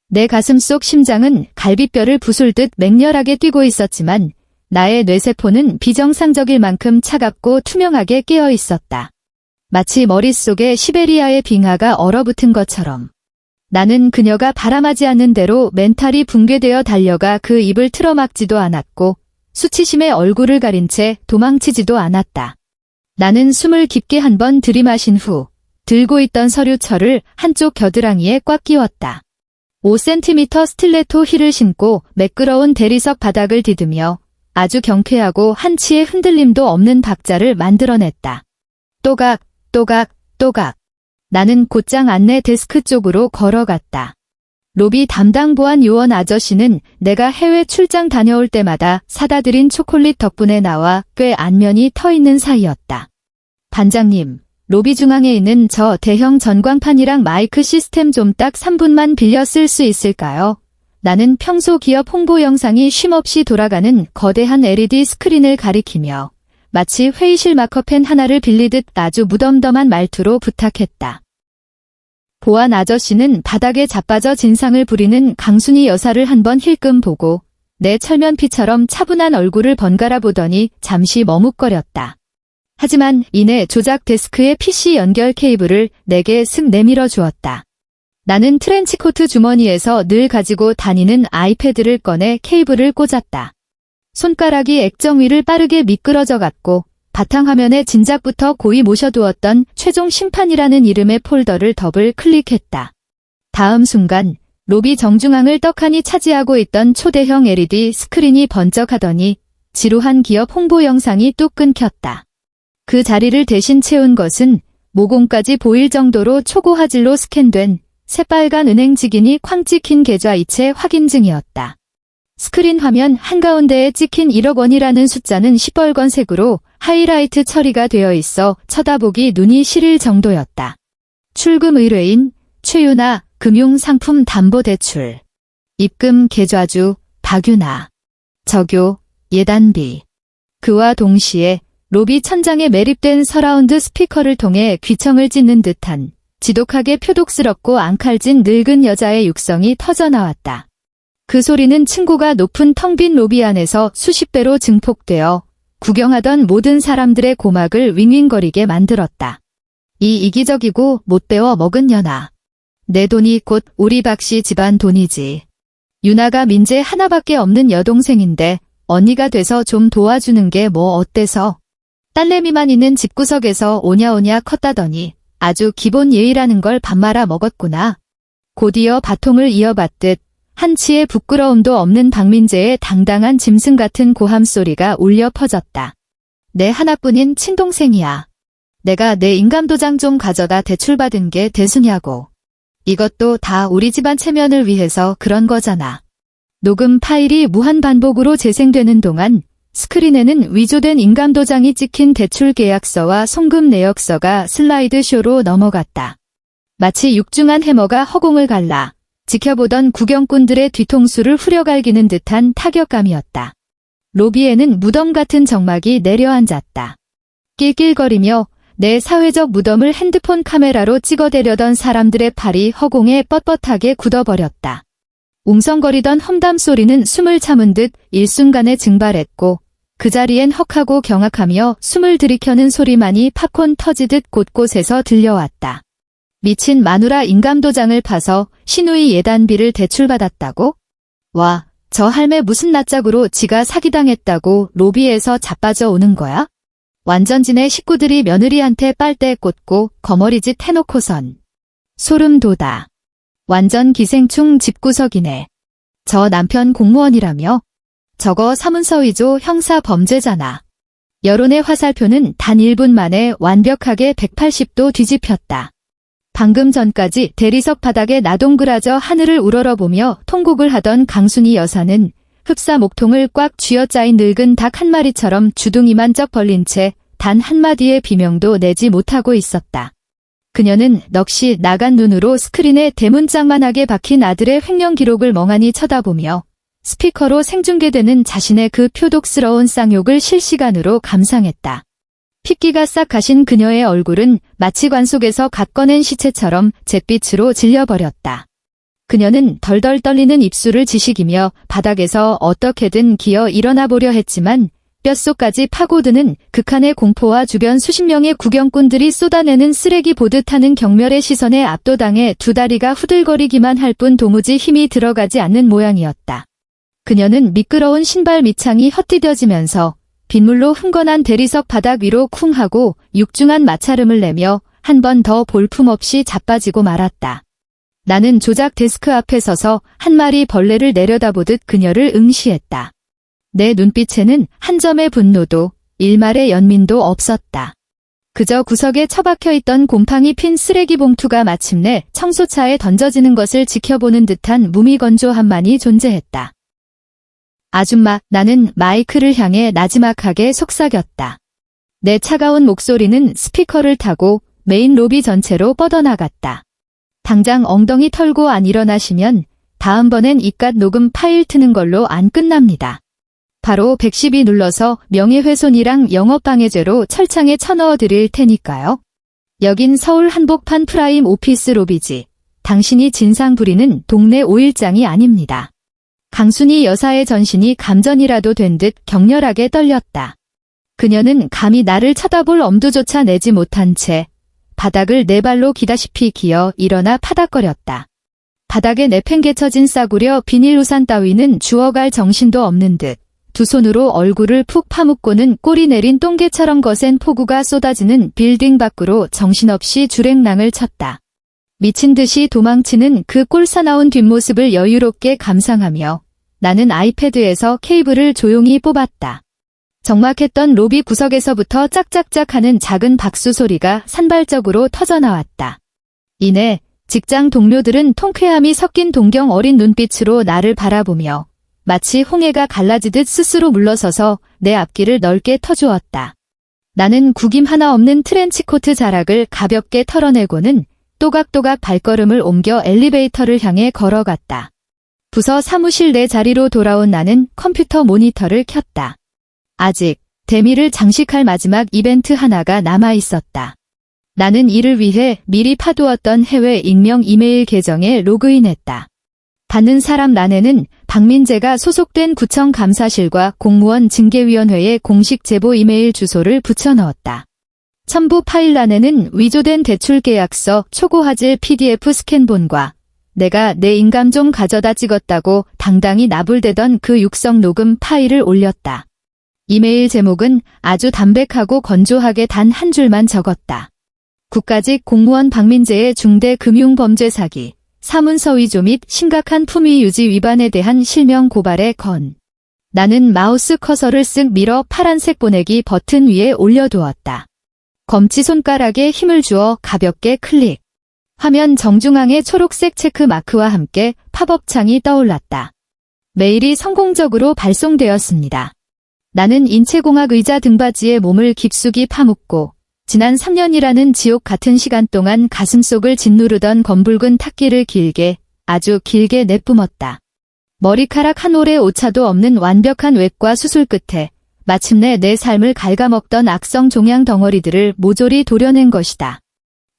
내 가슴 속 심장은 갈비뼈를 부술듯 맹렬하게 뛰고 있었지만 나의 뇌세포는 비정상적일 만큼 차갑고 투명하게 깨어 있었다. 마치 머릿속에 시베리아의 빙하가 얼어붙은 것처럼. 나는 그녀가 바람하지 않는 대로 멘탈이 붕괴되어 달려가 그 입을 틀어막지도 않았고 수치심에 얼굴을 가린 채 도망치지도 않았다. 나는 숨을 깊게 한 번 들이마신 후 들고 있던 서류철을 한쪽 겨드랑이에 꽉 끼웠다. 5cm 스틸레토 힐을 신고 매끄러운 대리석 바닥을 디디며 아주 경쾌하고 한치의 흔들림도 없는 박자를 만들어냈다. 또각, 또각, 또각. 나는 곧장 안내 데스크 쪽으로 걸어갔다. 로비 담당 보안 요원 아저씨는 내가 해외 출장 다녀올 때마다 사다 드린 초콜릿 덕분에 나와 꽤 안면이 터있는 사이였다. 반장님, 로비 중앙에 있는 저 대형 전광판이랑 마이크 시스템 좀 딱 3분만 빌려 쓸 수 있을까요? 나는 평소 기업 홍보 영상이 쉼없이 돌아가는 거대한 LED 스크린을 가리키며 마치 회의실 마커펜 하나를 빌리듯 아주 무덤덤한 말투로 부탁했다. 보안 아저씨는 바닥에 자빠져 진상을 부리는 강순희 여사를 한번 힐끔 보고 내 철면피처럼 차분한 얼굴을 번갈아 보더니 잠시 머뭇거렸다. 하지만 이내 조작 데스크의 PC 연결 케이블을 내게 슥 내밀어 주었다. 나는 트렌치코트 주머니에서 늘 가지고 다니는 아이패드를 꺼내 케이블을 꽂았다. 손가락이 액정 위를 빠르게 미끄러져 갔고 바탕화면에 진작부터 고이 모셔두었던 최종 심판이라는 이름의 폴더를 더블 클릭했다. 다음 순간 로비 정중앙을 떡하니 차지하고 있던 초대형 LED 스크린이 번쩍하더니 지루한 기업 홍보 영상이 뚝 끊겼다. 그 자리를 대신 채운 것은 모공까지 보일 정도로 초고화질로 스캔된 새빨간 은행 직인이 쾅 찍힌 계좌이체 확인증이었다. 스크린 화면 한가운데에 찍힌 1억 원이라는 숫자는 시뻘건색으로 하이라이트 처리가 되어 있어 쳐다보기 눈이 시릴 정도였다. 출금 의뢰인 최유나 금융상품담보대출. 입금 계좌주 박유나. 적요 예단비. 그와 동시에 로비 천장에 매립된 서라운드 스피커를 통해 귀청을 찢는 듯한 지독하게 표독스럽고 앙칼진 늙은 여자의 육성이 터져나왔다. 그 소리는 층고가 높은 텅 빈 로비 안에서 수십 배로 증폭되어 구경하던 모든 사람들의 고막을 윙윙거리게 만들었다. 이 이기적이고 못 배워 먹은 년아. 내 돈이 곧 우리 박씨 집안 돈이지. 유나가 민재 하나밖에 없는 여동생인데 언니가 돼서 좀 도와주는 게 뭐 어때서. 딸내미만 있는 집구석에서 오냐오냐 컸다더니 아주 기본 예의라는 걸 밥 말아 먹었구나. 곧이어 바통을 이어받듯 한치의 부끄러움도 없는 박민재의 당당한 짐승 같은 고함 소리가 울려 퍼졌다. 내 하나뿐인 친동생이야. 내가 내 인감도장 좀 가져다 대출받은 게 대수냐고. 이것도 다 우리 집안 체면을 위해서 그런 거잖아. 녹음 파일이 무한반복으로 재생되는 동안 스크린에는 위조된 인감도장이 찍힌 대출 계약서와 송금 내역서가 슬라이드쇼로 넘어갔다. 마치 육중한 해머가 허공을 갈라 지켜보던 구경꾼들의 뒤통수를 후려갈기는 듯한 타격감이었다. 로비에는 무덤 같은 정막이 내려앉았다. 낄낄거리며 내 사회적 무덤을 핸드폰 카메라로 찍어대려던 사람들의 팔이 허공에 뻣뻣하게 굳어버렸다. 웅성거리던 험담 소리는 숨을 참은 듯 일순간에 증발했고 그 자리엔 헉하고 경악하며 숨을 들이켜는 소리만이 팝콘 터지듯 곳곳에서 들려왔다. 미친 마누라 인감도장을 파서 시누이 예단비를 대출받았다고? 와, 저 할매 무슨 낯짝으로 지가 사기당했다고 로비에서 자빠져 오는 거야? 완전 지네 식구들이 며느리한테 빨대 꽂고 거머리짓 해놓고선. 소름 돋아. 완전 기생충 집구석이네. 저 남편 공무원이라며? 저거 사문서 위조 형사 범죄잖아. 여론의 화살표는 단 1분 만에 완벽하게 180도 뒤집혔다. 방금 전까지 대리석 바닥에 나동그라져 하늘을 우러러보며 통곡을 하던 강순희 여사는 흡사 목통을 꽉 쥐어짜인 늙은 닭 한 마리처럼 주둥이만 쩍 벌린 채 단 한마디의 비명도 내지 못하고 있었다. 그녀는 넋이 나간 눈으로 스크린에 대문짝만하게 박힌 아들의 횡령 기록을 멍하니 쳐다보며 스피커로 생중계되는 자신의 그 표독스러운 쌍욕을 실시간으로 감상했다. 핏기가 싹 가신 그녀의 얼굴은 마치 관 속에서 갓 꺼낸 시체처럼 잿빛으로 질려버렸다. 그녀는 덜덜 떨리는 입술을 지식이며 바닥에서 어떻게든 기어 일어나 보려 했지만 뼛속까지 파고드는 극한의 공포와 주변 수십 명의 구경꾼들이 쏟아내는 쓰레기 보듯 하는 경멸의 시선에 압도당해 두 다리가 후들거리기만 할 뿐 도무지 힘이 들어가지 않는 모양이었다. 그녀는 미끄러운 신발 밑창이 헛디뎌지면서 빗물로 흥건한 대리석 바닥 위로 쿵 하고 육중한 마찰음을 내며 한 번 더 볼품없이 자빠지고 말았다. 나는 조작 데스크 앞에 서서 한 마리 벌레를 내려다보듯 그녀를 응시했다. 내 눈빛에는 한 점의 분노도 일말의 연민도 없었다. 그저 구석에 처박혀 있던 곰팡이 핀 쓰레기 봉투가 마침내 청소차에 던져지는 것을 지켜보는 듯한 무미건조함만이 존재했다. 아줌마, 나는 마이크를 향해 나지막하게 속삭였다. 내 차가운 목소리는 스피커를 타고 메인 로비 전체로 뻗어나갔다. 당장 엉덩이 털고 안 일어나시면 다음번엔 이깟 녹음 파일 트는 걸로 안 끝납니다. 바로 112 눌러서 명예훼손이랑 영업방해죄로 철창에 쳐넣어 드릴 테니까요. 여긴 서울 한복판 프라임 오피스 로비지. 당신이 진상 부리는 동네 오일장이 아닙니다. 강순희 여사의 전신이 감전이라도 된 듯 격렬하게 떨렸다. 그녀는 감히 나를 쳐다볼 엄두조차 내지 못한 채 바닥을 네 발로 기다시피 기어 일어나 파닥거렸다. 바닥에 내팽개쳐진 싸구려 비닐 우산 따위는 주워갈 정신도 없는 듯 두 손으로 얼굴을 푹 파묻고는 꼬리 내린 똥개처럼 거센 폭우가 쏟아지는 빌딩 밖으로 정신없이 주랭랑을 쳤다. 미친 듯이 도망치는 그 꼴사나운 뒷모습을 여유롭게 감상하며 나는 아이패드에서 케이블을 조용히 뽑았다. 적막했던 로비 구석에서부터 짝짝짝 하는 작은 박수 소리가 산발적으로 터져나왔다. 이내 직장 동료들은 통쾌함이 섞인 동경 어린 눈빛으로 나를 바라보며 마치 홍해가 갈라지듯 스스로 물러서서 내 앞길을 넓게 터주었다. 나는 구김 하나 없는 트렌치코트 자락을 가볍게 털어내고는 또각또각 발걸음을 옮겨 엘리베이터를 향해 걸어갔다. 부서 사무실 내 자리로 돌아온 나는 컴퓨터 모니터를 켰다. 아직 대미를 장식할 마지막 이벤트 하나가 남아 있었다. 나는 이를 위해 미리 파두었던 해외 익명 이메일 계정에 로그인했다. 받는 사람 란에는 박민재가 소속된 구청 감사실과 공무원 징계위원회의 공식 제보 이메일 주소를 붙여넣었다. 첨부 파일 란에는 위조된 대출 계약서 초고 화질 PDF 스캔본과 내가 내 인감 좀 가져다 찍었다고 당당히 나불대던 그 육성 녹음 파일을 올렸다. 이메일 제목은 아주 담백하고 건조하게 단 한 줄만 적었다. 국가직 공무원 박민재의 중대 금융범죄 사기, 사문서 위조 및 심각한 품위 유지 위반에 대한 실명 고발에 건. 나는 마우스 커서를 쓱 밀어 파란색 보내기 버튼 위에 올려두었다. 검지 손가락에 힘을 주어 가볍게 클릭. 화면 정중앙의 초록색 체크 마크와 함께 팝업 창이 떠올랐다. 메일이 성공적으로 발송되었습니다. 나는 인체공학 의자 등받이에 몸을 깊숙이 파묻고 지난 3년이라는 지옥 같은 시간 동안 가슴속을 짓누르던 검붉은 탁기를 길게, 아주 길게 내뿜었다. 머리카락 한 올의 오차도 없는 완벽한 웹과 수술 끝에 마침내 내 삶을 갉아먹던 악성 종양 덩어리들을 모조리 도려낸 것이다.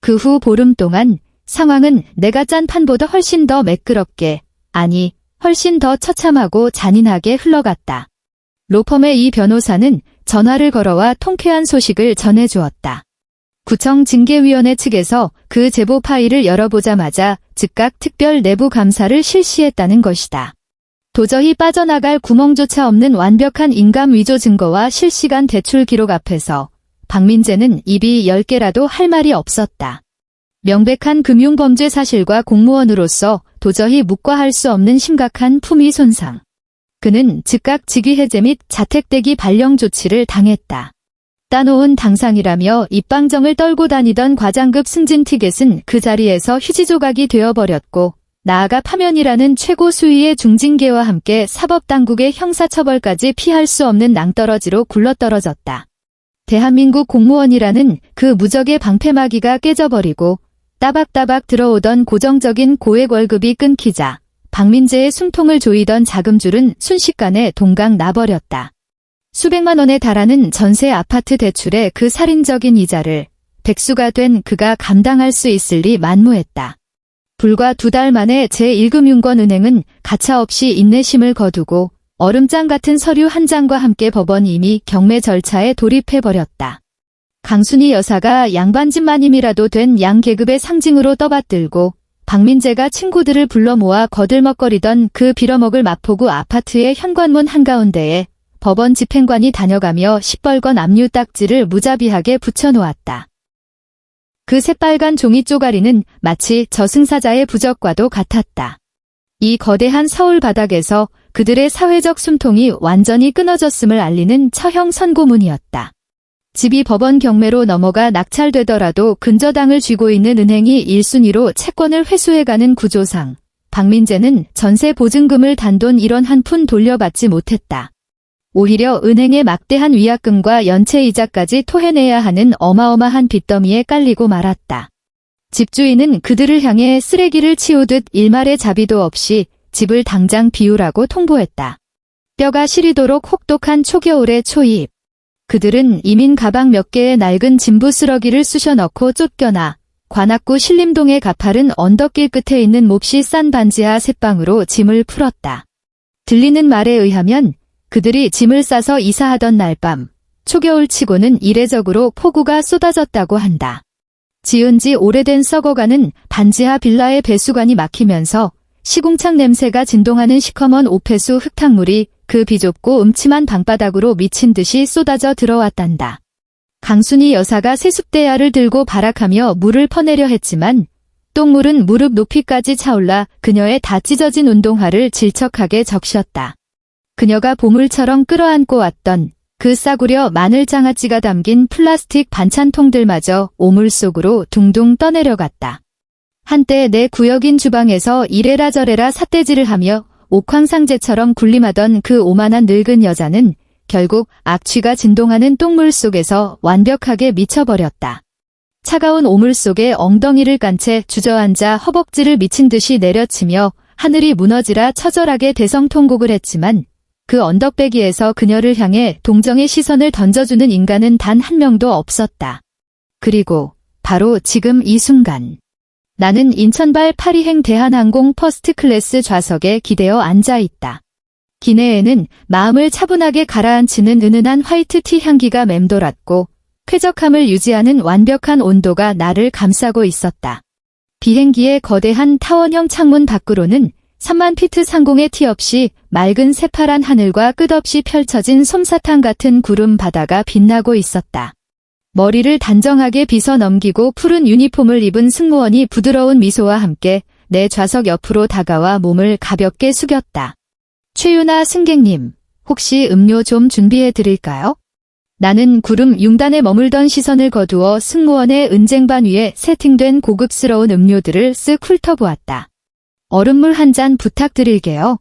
그 후 보름 동안 상황은 내가 짠 판보다 훨씬 더 매끄럽게, 아니, 훨씬 더 처참하고 잔인하게 흘러갔다. 로펌의 이 변호사는 전화를 걸어와 통쾌한 소식을 전해주었다. 구청 징계위원회 측에서 그 제보 파일을 열어보자마자 즉각 특별 내부 감사를 실시했다는 것이다. 도저히 빠져나갈 구멍조차 없는 완벽한 인감 위조 증거와 실시간 대출 기록 앞에서 박민재는 입이 10개라도 할 말이 없었다. 명백한 금융범죄 사실과 공무원으로서 도저히 묵과할 수 없는 심각한 품위 손상. 그는 즉각 직위 해제 및 자택대기 발령 조치를 당했다. 따놓은 당상이라며 입방정을 떨고 다니던 과장급 승진 티겟은 그 자리에서 휴지 조각이 되어버렸고 나아가 파면이라는 최고 수위의 중징계와 함께 사법당국의 형사처벌까지 피할 수 없는 낭떠러지로 굴러떨어졌다. 대한민국 공무원이라는 그 무적의 방패막이가 깨져버리고 따박따박 들어오던 고정적인 고액 월급이 끊기자 박민재의 숨통을 조이던 자금줄은 순식간에 동강 나버렸다. 수백만 원에 달하는 전세 아파트 대출의 그 살인적인 이자를 백수가 된 그가 감당할 수 있을 리 만무했다. 불과 2달 만에 제1금융권은행은 가차없이 인내심을 거두고 얼음장 같은 서류 한 장과 함께 법원이 이미 경매 절차에 돌입해버렸다. 강순희 여사가 양반집 마님이라도 된 양계급의 상징으로 떠받들고 박민재가 친구들을 불러 모아 거들먹거리던 그 빌어먹을 마포구 아파트의 현관문 한가운데에 법원 집행관이 다녀가며 시뻘건 압류 딱지를 무자비하게 붙여놓았다. 그 새빨간 종이 쪼가리는 마치 저승사자의 부적과도 같았다. 이 거대한 서울 바닥에서 그들의 사회적 숨통이 완전히 끊어졌음을 알리는 처형 선고문이었다. 집이 법원 경매로 넘어가 낙찰되더라도 근저당을 쥐고 있는 은행이 1순위로 채권을 회수해가는 구조상 박민재는 전세 보증금을 단돈 1원 한 푼 돌려받지 못했다. 오히려 은행의 막대한 위약금과 연체이자까지 토해내야 하는 어마어마한 빚더미에 깔리고 말았다. 집주인은 그들을 향해 쓰레기를 치우듯 일말의 자비도 없이 집을 당장 비우라고 통보했다. 뼈가 시리도록 혹독한 초겨울의 초입. 그들은 이민 가방 몇 개의 낡은 진부 쓰러기를 쑤셔넣고 쫓겨나 관악구 신림동의 가파른 언덕길 끝에 있는 몹시 싼 반지하 셋방으로 짐을 풀었다. 들리는 말에 의하면 그들이 짐을 싸서 이사하던 날 밤 초겨울치고는 이례적으로 폭우가 쏟아졌다고 한다. 지은 지 오래된 썩어가는 반지하 빌라의 배수관이 막히면서 시궁창 냄새가 진동하는 시커먼 오폐수 흙탕물이 그 비좁고 음침한 방바닥으로 미친 듯이 쏟아져 들어왔단다. 강순이 여사가 세숫대야를 들고 발악하며 물을 퍼내려 했지만 똥물은 무릎 높이까지 차올라 그녀의 다 찢어진 운동화를 질척하게 적셨다. 그녀가 보물처럼 끌어안고 왔던 그 싸구려 마늘장아찌가 담긴 플라스틱 반찬통들마저 오물 속으로 둥둥 떠내려갔다. 한때 내 구역인 주방에서 이래라 저래라 삿대질을 하며 옥황상제처럼 군림하던 그 오만한 늙은 여자는 결국 악취가 진동하는 똥물 속에서 완벽하게 미쳐버렸다. 차가운 오물 속에 엉덩이를 깐 채 주저앉아 허벅지를 미친 듯이 내려치며 하늘이 무너지라 처절하게 대성통곡을 했지만 그 언덕배기에서 그녀를 향해 동정의 시선을 던져주는 인간은 단 한 명도 없었다. 그리고 바로 지금 이 순간 나는 인천발 파리행 대한항공 퍼스트클래스 좌석에 기대어 앉아있다. 기내에는 마음을 차분하게 가라앉히는 은은한 화이트티 향기가 맴돌았고 쾌적함을 유지하는 완벽한 온도가 나를 감싸고 있었다. 비행기의 거대한 타원형 창문 밖으로는 3만 피트 상공의 티 없이 맑은 새파란 하늘과 끝없이 펼쳐진 솜사탕 같은 구름 바다가 빛나고 있었다. 머리를 단정하게 빗어 넘기고 푸른 유니폼을 입은 승무원이 부드러운 미소와 함께 내 좌석 옆으로 다가와 몸을 가볍게 숙였다. 최윤아 승객님, 혹시 음료 좀 준비해 드릴까요? 나는 구름 융단에 머물던 시선을 거두어 승무원의 은쟁반 위에 세팅된 고급스러운 음료들을 쓱 훑어보았다. 얼음물 한 잔 부탁드릴게요.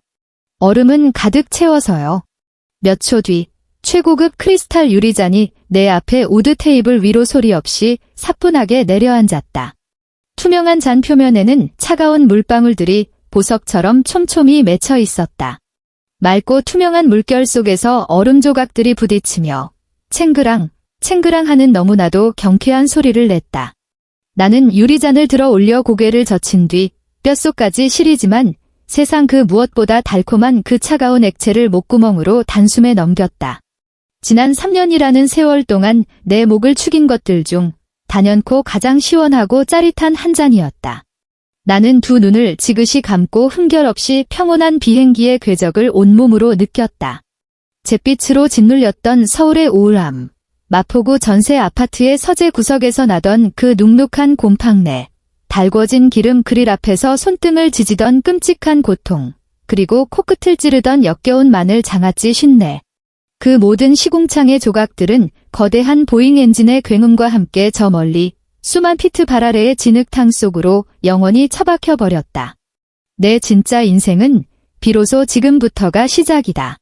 얼음은 가득 채워서요. 몇 초 뒤 최고급 크리스탈 유리잔이 내 앞에 우드 테이블 위로 소리 없이 사뿐하게 내려앉았다. 투명한 잔 표면에는 차가운 물방울들이 보석처럼 촘촘히 맺혀 있었다. 맑고 투명한 물결 속에서 얼음 조각들이 부딪히며 챙그랑 챙그랑 하는 너무나도 경쾌한 소리를 냈다. 나는 유리잔을 들어 올려 고개를 젖힌 뒤 뼛속까지 시리지만 세상 그 무엇보다 달콤한 그 차가운 액체를 목구멍으로 단숨에 넘겼다. 지난 3년이라는 세월 동안 내 목을 축인 것들 중 단연코 가장 시원하고 짜릿한 한 잔이었다. 나는 두 눈을 지그시 감고 흥결없이 평온한 비행기의 궤적을 온몸으로 느꼈다. 잿빛으로 짓눌렸던 서울의 우울함, 마포구 전세 아파트의 서재 구석에서 나던 그 눅눅한 곰팡내, 달궈진 기름 그릴 앞에서 손등을 지지던 끔찍한 고통, 그리고 코끝을 찌르던 역겨운 마늘 장아찌 쉰내. 그 모든 시궁창의 조각들은 거대한 보잉 엔진의 굉음과 함께 저 멀리 수만 피트 발 아래의 진흙탕 속으로 영원히 처박혀 버렸다. 내 진짜 인생은 비로소 지금부터가 시작이다.